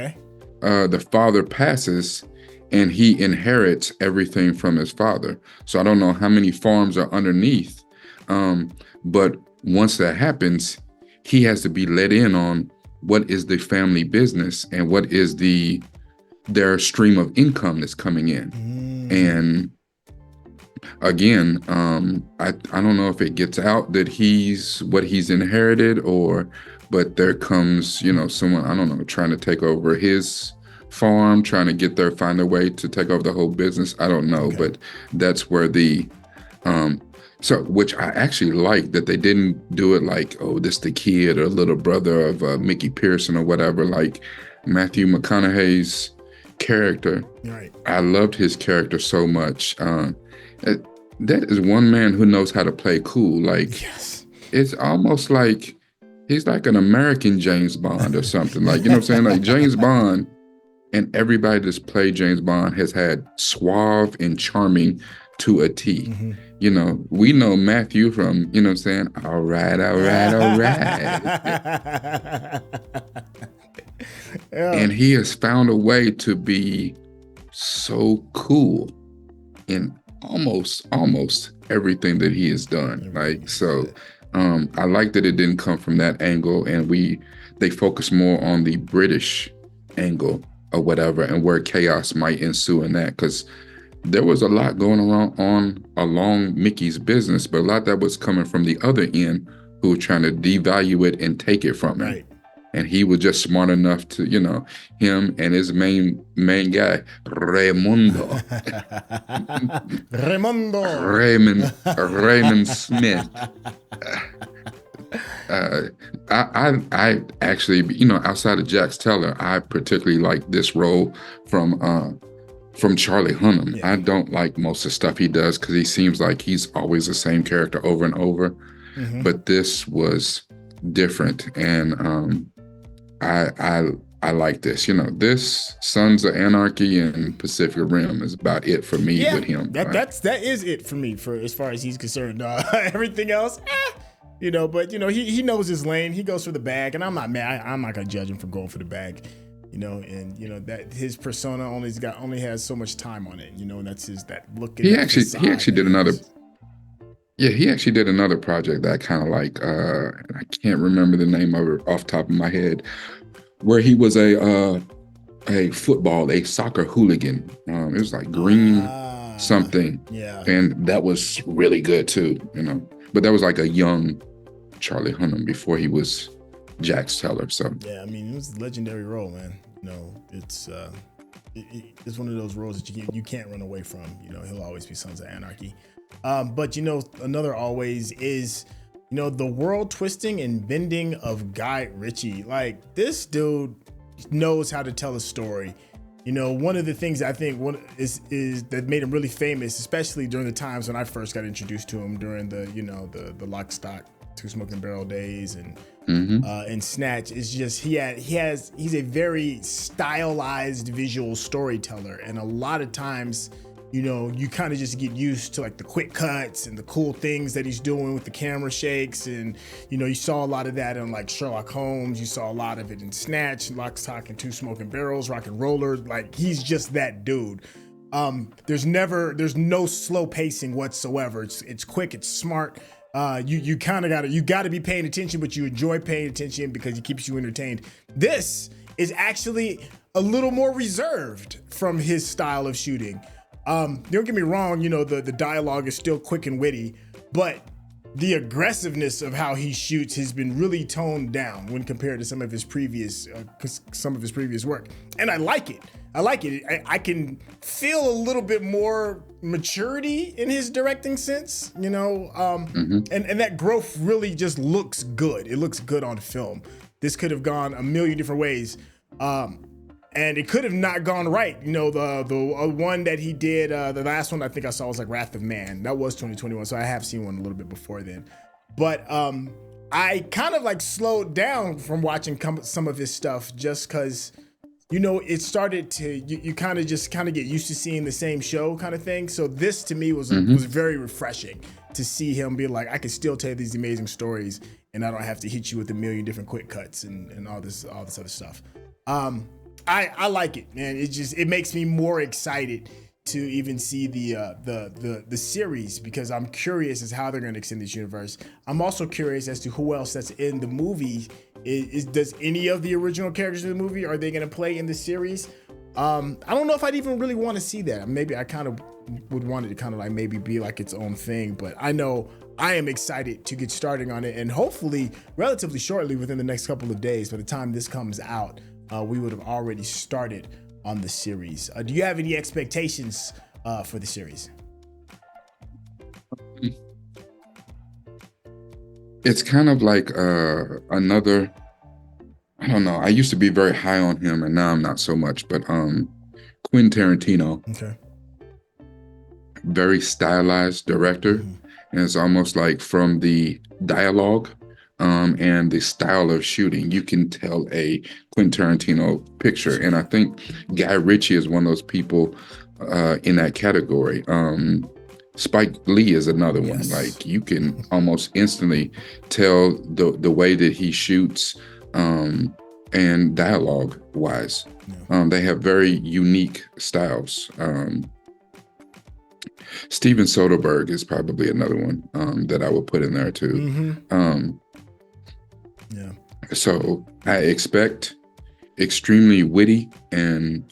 [SPEAKER 2] The father passes and he inherits everything from his father. So I don't know how many farms are underneath, but once that happens, he has to be let in on what is the family business and what is their stream of income that's coming in. And again, I don't know if it gets out that what he's inherited, but there comes, someone, I don't know, trying to take over his farm, trying to find a way to take over the whole business. I don't know, but that's where which I actually like that they didn't do it like, oh, this the kid or little brother of Mickey Pearson or whatever, like Matthew McConaughey's character.
[SPEAKER 1] Right.
[SPEAKER 2] I loved his character so much. That is one man who knows how to play cool. Like, it's almost like he's like an American James Bond or something. Like, you know what I'm saying? Like James Bond, and everybody that's played James Bond has had suave and charming to a T. We know Matthew from, you know what I'm saying? All right. And he has found a way to be so cool in almost everything that he has done. Like, so I like that it didn't come from that angle, and they focus more on the British angle or whatever, and where chaos might ensue in that, because there was a lot going along Mickey's business, but a lot that was coming from the other end, who were trying to devalue it and take it from him.
[SPEAKER 1] Right.
[SPEAKER 2] And he was just smart enough to, him and his main guy, Raymond Smith. I actually, outside of Jax Teller, I particularly like this role from Charlie Hunnam. I don't like most of the stuff he does because he seems like he's always the same character over and over. But this was different, and I like this. This Sons of Anarchy and Pacific Rim is about it for me with him.
[SPEAKER 1] That is it for me, for as far as he's concerned. Everything else, but he knows his lane. He goes for the bag, and I'm not mad. I'm not gonna judge him for going for the bag. That his persona only has so much time on it. And that's that look.
[SPEAKER 2] He actually did another. Yeah, he actually did another project that kind of like, I can't remember the name of it off the top of my head, where he was a soccer hooligan. It was like Green something.
[SPEAKER 1] Yeah.
[SPEAKER 2] And that was really good too, But that was like a young Charlie Hunnam before he was Jax Teller. So
[SPEAKER 1] yeah, I mean, it was a legendary role, man. It's it's one of those roles that you can't run away from. He'll always be Sons of Anarchy. But another always is, the world twisting and bending of Guy Ritchie. Like, this dude knows how to tell a story You know, one of the things I think is that made him really famous, especially during the times when I first got introduced to him during the Lock, Stock, Two Smoking Barrel days and Snatch, is just he's a very stylized visual storyteller, and a lot of times, you know, you kind of just get used to like the quick cuts and the cool things that he's doing with the camera shakes. And, you know, you saw a lot of that in like Sherlock Holmes. You saw a lot of it in Snatch, Lock, Stock, and Two Smoking Barrels, Rock and Roller. Like, he's just that dude. There's no slow pacing whatsoever. It's quick, it's smart. You kind of gotta be paying attention, but you enjoy paying attention because it keeps you entertained. This is actually a little more reserved from his style of shooting. Don't get me wrong, you know, the dialogue is still quick and witty, but the aggressiveness of how he shoots has been really toned down when compared to some of his previous work. And I like it. I can feel a little bit more maturity in his directing sense, you know, and that growth really just looks good. It looks good on film. This could have gone a million different ways. And it could have not gone right. You know, the one that he did, the last one I think I saw was like Wrath of Man. That was 2021, so I have seen one a little bit before then. But I kind of like slowed down from watching some of his stuff just because, you know, it started to, you kind of get used to seeing the same show kind of thing. So this to me was very refreshing to see him be like, I can still tell these amazing stories and I don't have to hit you with a million different quick cuts and all this other stuff. I like it, man. It makes me more excited to even see the series because I'm curious as how they're going to extend this universe. I'm also curious as to who else that's in the movie. Does any of the original characters in the movie, are they going to play in the series? I don't know if I'd even really want to see that. Maybe I kind of would want it to kind of like maybe be like its own thing, but I know I am excited to get starting on it, and hopefully relatively shortly, within the next couple of days, by the time this comes out, we would have already started on the series. Do you have any expectations for the series?
[SPEAKER 2] It's kind of like another, I don't know. I used to be very high on him and now I'm not so much, but Quentin Tarantino.
[SPEAKER 1] Okay.
[SPEAKER 2] Very stylized director. And it's almost like from the dialogue and the style of shooting, you can tell a Quentin Tarantino picture. And I think Guy Ritchie is one of those people in that category. Spike Lee is another one. Like you can almost instantly tell the way that he shoots and dialogue wise. They have very unique styles. Steven Soderbergh is probably another one that I would put in there too. So I expect extremely witty and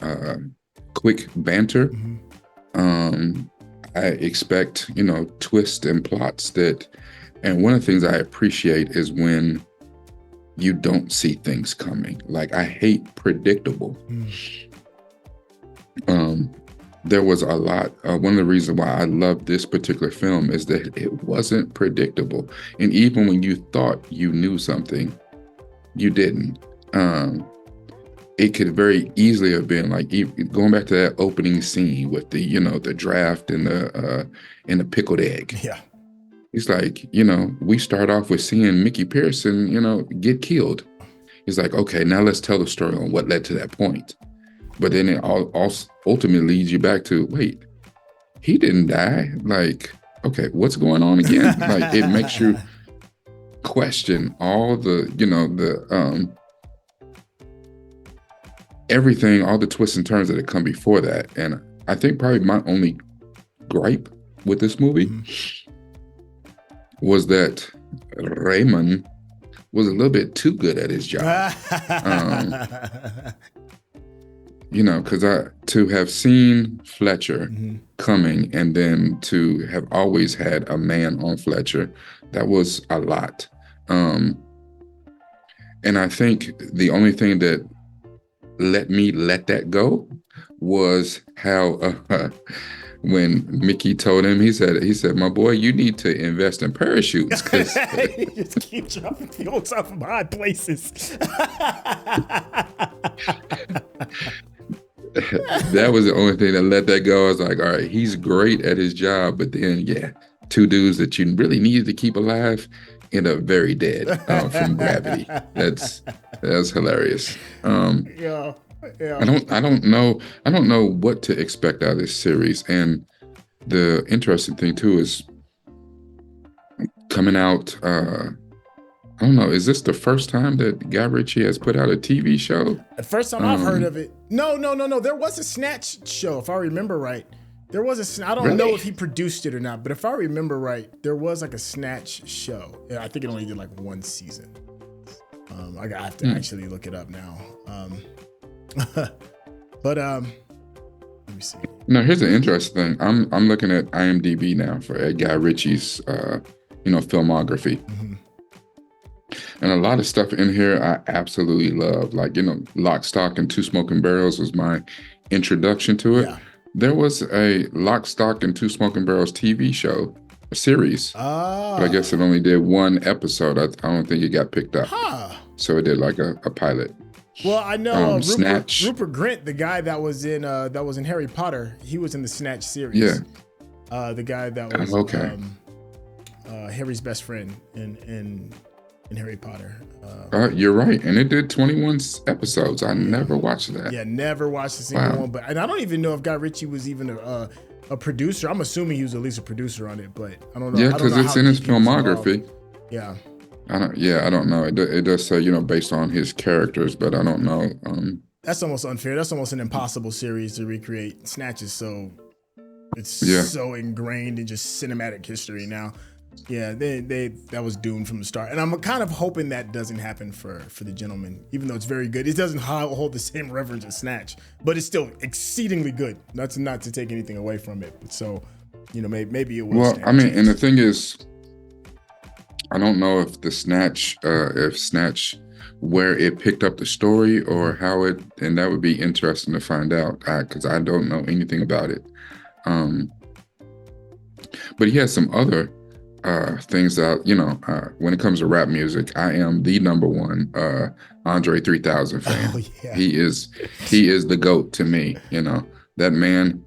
[SPEAKER 2] quick banter. I expect, you know, twists and plots and one of the things I appreciate is when you don't see things coming. Like I hate predictable. There was a lot, one of the reasons why I love this particular film is that it wasn't predictable. And even when you thought you knew something, you didn't. It could very easily have been like going back to that opening scene with the, you know, the draft and the pickled egg.
[SPEAKER 1] Yeah.
[SPEAKER 2] It's like, you know, we start off with seeing Mickey Pearson, you know, get killed. It's like, okay, now let's tell the story on what led to that point. But then it also ultimately leads you back to, wait, he didn't die. Like, okay, what's going on again? Like it makes you question all the, you know, the everything, all the twists and turns that had come before that. And I think probably my only gripe with this movie was that Raymond was a little bit too good at his job. You know, because to have seen Fletcher coming and then to have always had a man on Fletcher, that was a lot. And I think the only thing that let me let that go was how when Mickey told him, he said, my boy, you need to invest in parachutes.
[SPEAKER 1] You just keep dropping fuel off from high places.
[SPEAKER 2] that was the only thing that let that go. I was like, all right, he's great at his job, but then yeah, two dudes that you really needed to keep alive end up very dead from gravity. That's hilarious.
[SPEAKER 1] Yeah.
[SPEAKER 2] I don't know what to expect out of this series. And the interesting thing too is coming out. I don't know. Is this the first time that Guy Ritchie has put out a TV show?
[SPEAKER 1] The first time I've heard of it. No. There was a Snatch show, if I remember right. There was I don't know if he produced it or not, but if I remember right, there was like a Snatch show. Yeah, I think it only did like one season. I have to actually look it up now. But let me see.
[SPEAKER 2] Now here's an interesting thing. I'm looking at IMDb now for Guy Ritchie's filmography.
[SPEAKER 1] Mm-hmm.
[SPEAKER 2] And a lot of stuff in here I absolutely love. Like, Lock, Stock, and Two Smoking Barrels was my introduction to it.
[SPEAKER 1] Yeah.
[SPEAKER 2] There was a Lock, Stock, and Two Smoking Barrels TV show, a series. But I guess it only did one episode. I don't think it got picked up. So it did like a pilot.
[SPEAKER 1] Well, I know
[SPEAKER 2] Snatch.
[SPEAKER 1] Rupert Grint, the guy that was in Harry Potter, he was in the Snatch series.
[SPEAKER 2] Yeah.
[SPEAKER 1] The guy that was Harry's best friend in Harry Potter.
[SPEAKER 2] You're right, and it did 21 episodes. I never watched that.
[SPEAKER 1] Yeah, never watched a single one. But and I don't even know if Guy Ritchie was even a producer. I'm assuming he was at least a producer on it, but I don't know.
[SPEAKER 2] Yeah, because it's in his filmography.
[SPEAKER 1] Yeah.
[SPEAKER 2] I don't know. It does say, based on his characters, but I don't know.
[SPEAKER 1] That's almost unfair. That's almost an impossible series to recreate. Snatch is so so ingrained in just cinematic history now. Yeah, that was doomed from the start, and I'm kind of hoping that doesn't happen for The Gentleman, even though it's very good. It doesn't hold the same reverence as Snatch, but it's still exceedingly good. That's not to take anything away from it. So, maybe it will.
[SPEAKER 2] Well, I mean, and the thing is, I don't know if Snatch, where it picked up the story or how it, and that would be interesting to find out because I don't know anything about it. But he has some other things that, when it comes to rap music, I am the number one Andre 3000 fan.
[SPEAKER 1] Oh, yeah.
[SPEAKER 2] He is the GOAT to me. That man,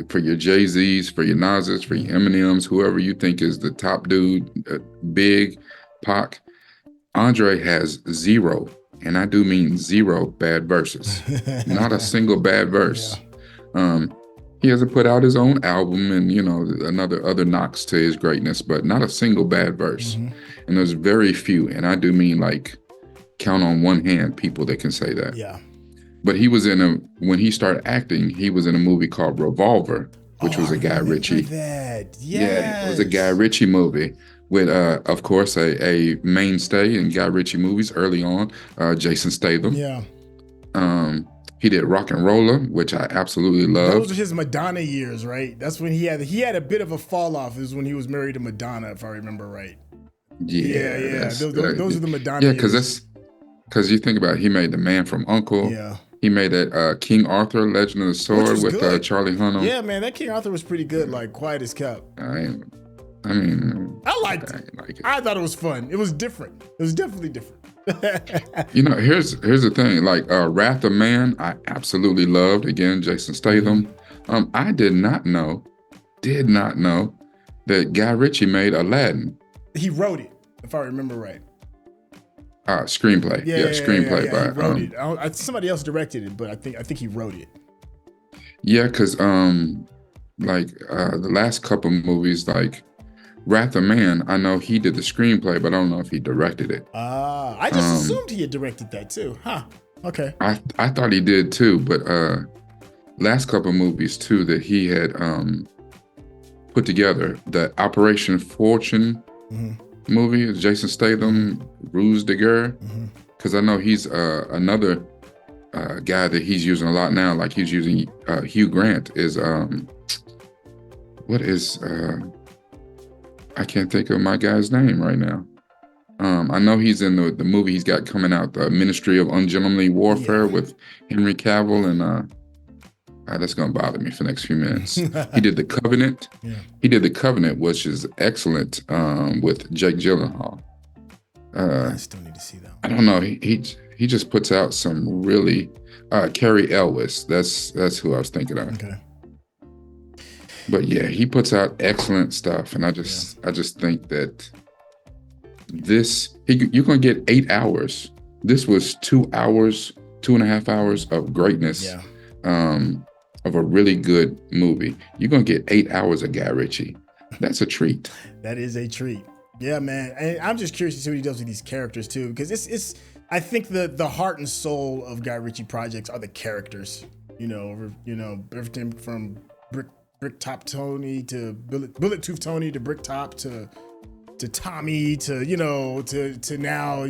[SPEAKER 2] for your Jay-Z's, for your Nas's, for your Eminems, whoever you think is the top dude, Big, Pac, Andre has zero, and I do mean zero bad verses. Not a single bad verse. Yeah. He hasn't put out his own album and, other knocks to his greatness, but not a single bad verse. Mm-hmm. And there's very few, and I do mean like count on one hand people that can say that.
[SPEAKER 1] Yeah.
[SPEAKER 2] But he was when he started acting, he was in a movie called Revolver, which was a Guy Ritchie.
[SPEAKER 1] That. Yes.
[SPEAKER 2] Yeah, it was a Guy Ritchie movie with, of course, a mainstay in Guy Ritchie movies early on, Jason Statham.
[SPEAKER 1] Yeah.
[SPEAKER 2] He did Rock and Roller, which I absolutely loved.
[SPEAKER 1] Those were his Madonna years, right? That's when he had a bit of a fall off. It was when he was married to Madonna, if I remember right.
[SPEAKER 2] Yeah.
[SPEAKER 1] Those are the Madonna years.
[SPEAKER 2] Yeah, because you think about it, he made The Man from U.N.C.L.E.
[SPEAKER 1] Yeah.
[SPEAKER 2] He made that King Arthur, Legend of the Sword with Charlie Hunnam.
[SPEAKER 1] Yeah, man, that King Arthur was pretty good, like Quiet as Kept.
[SPEAKER 2] I
[SPEAKER 1] liked it. I thought it was fun. It was different. It was definitely different.
[SPEAKER 2] Here's the thing. Like Wrath of Man, I absolutely loved. Again, Jason Statham. I did not know that Guy Ritchie made Aladdin.
[SPEAKER 1] He wrote it, if I remember right.
[SPEAKER 2] Screenplay. Screenplay.
[SPEAKER 1] He wrote it. Somebody else directed it, but I think he wrote it.
[SPEAKER 2] Yeah, because the last couple movies, like Wrath of Man, I know he did the screenplay, but I don't know if he directed it.
[SPEAKER 1] I just assumed he had directed that too. Huh. Okay.
[SPEAKER 2] I thought he did too, but last couple movies too that he had put together, the Operation Fortune movie is Jason Statham, Ruse de Guerre, because I know he's another guy that he's using a lot now, like he's using Hugh Grant is I can't think of my guy's name right now. I know he's in the movie he's got coming out, the Ministry of Ungentlemanly Warfare with Henry Cavill, and that's gonna bother me for the next few minutes. He did The Covenant.
[SPEAKER 1] Yeah.
[SPEAKER 2] He did The Covenant, which is excellent, with Jake Gyllenhaal.
[SPEAKER 1] I still need to see that one.
[SPEAKER 2] I don't know. He he just puts out some really Carrie Elwes. That's who I was thinking of.
[SPEAKER 1] Okay.
[SPEAKER 2] But yeah, he puts out excellent stuff, and I just think that you're gonna get 8 hours. This was 2 hours, 2.5 hours of greatness.
[SPEAKER 1] Yeah.
[SPEAKER 2] Of a really good movie. You're gonna get 8 hours of Guy Ritchie. That's a treat.
[SPEAKER 1] That is a treat. Yeah, man. And I'm just curious to see what he does with these characters too, because it's I think the heart and soul of Guy Ritchie projects are the characters. You know, everything from Brick Top Tony to Bullet Tooth Tony to Brick Top to Tommy to to now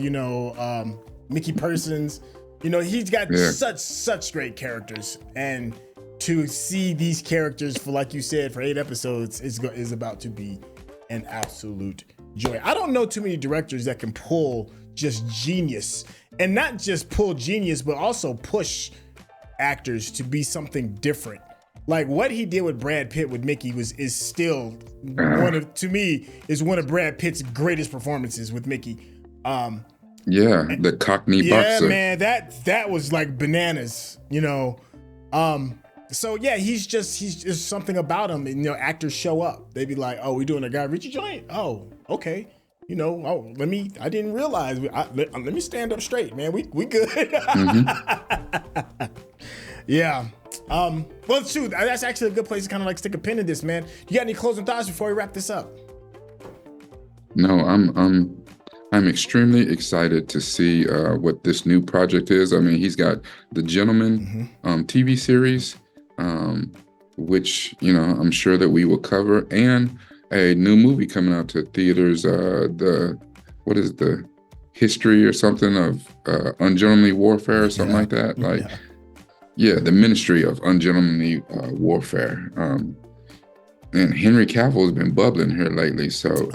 [SPEAKER 1] Mickey Pearson's. He's got such great characters, and to see these characters for, like you said, for 8 episodes is about to be an absolute joy. I don't know too many directors that can pull just genius, and not just pull genius, but also push actors to be something different. Like what he did with Brad Pitt with Mickey is still one of Brad Pitt's greatest performances with Mickey.
[SPEAKER 2] The Cockney boxer.
[SPEAKER 1] Yeah, man, that was like bananas, So yeah, he's just something about him, and actors show up. They be like, "Oh, we doing a Guy Ritchie joint? Oh, okay. I didn't realize. Let me stand up straight, man. We good." Yeah. Well, shoot, that's actually a good place to kind of like stick a pin in this, man. You got any closing thoughts before we wrap this up?
[SPEAKER 2] No, I'm extremely excited to see what this new project is. I mean, he's got The Gentleman TV series, which I'm sure that we will cover, and a new movie coming out to theaters. The history or something of ungentlemanly warfare or something like that. The Ministry of Ungentlemanly Warfare. And Henry Cavill has been bubbling here lately, so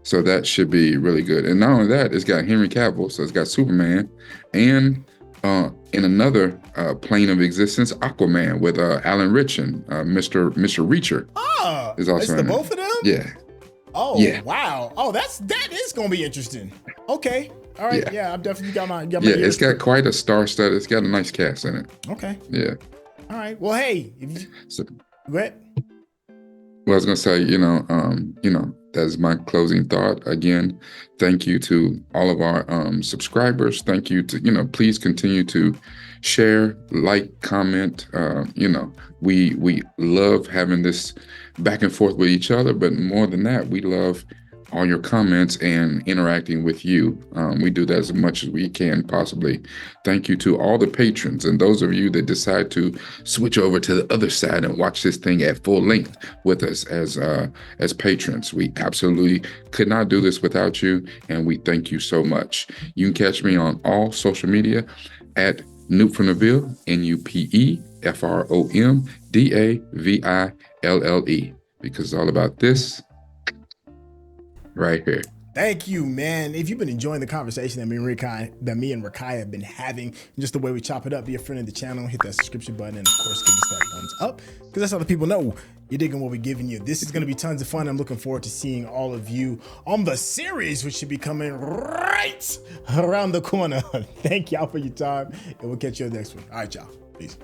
[SPEAKER 2] so that should be really good. And not only that, it's got Henry Cavill, so it's got Superman, and in another plane of existence, Aquaman with Alan Ritchson, Mr. Reacher.
[SPEAKER 1] Oh,
[SPEAKER 2] is also
[SPEAKER 1] it's the both of them?
[SPEAKER 2] Yeah.
[SPEAKER 1] Oh,
[SPEAKER 2] yeah.
[SPEAKER 1] Wow. Oh, that is gonna be interesting. Okay. All right. Yeah, I've definitely got my
[SPEAKER 2] it's got quite a star studded. It's got a nice cast in it.
[SPEAKER 1] Okay.
[SPEAKER 2] Yeah.
[SPEAKER 1] All right. Well, hey, what?
[SPEAKER 2] Well, I was gonna say, that's my closing thought. Again, thank you to all of our subscribers. Thank you to, please continue to share, like, comment. We love having this back and forth with each other, but more than that, we love all your comments and interacting with you. We do that as much as we can possibly. Thank you to all the patrons and those of you that decide to switch over to the other side and watch this thing at full length with us as patrons. We absolutely could not do this without you, and we thank you so much. You can catch me on all social media at Newt from the Ville, NUPEFROMDAVILLE, because it's all about this right here.
[SPEAKER 1] Thank you, man. If you've been enjoying the conversation that me and Rakai have been having, just the way we chop it up, be a friend of the channel, hit that subscription button, and of course, give us that thumbs up, because that's how the people know you're digging what we're giving you. This is going to be tons of fun. I'm looking forward to seeing all of you on the series, which should be coming right around the corner. Thank y'all for your time, and we'll catch you on the next one. All right, y'all. Peace.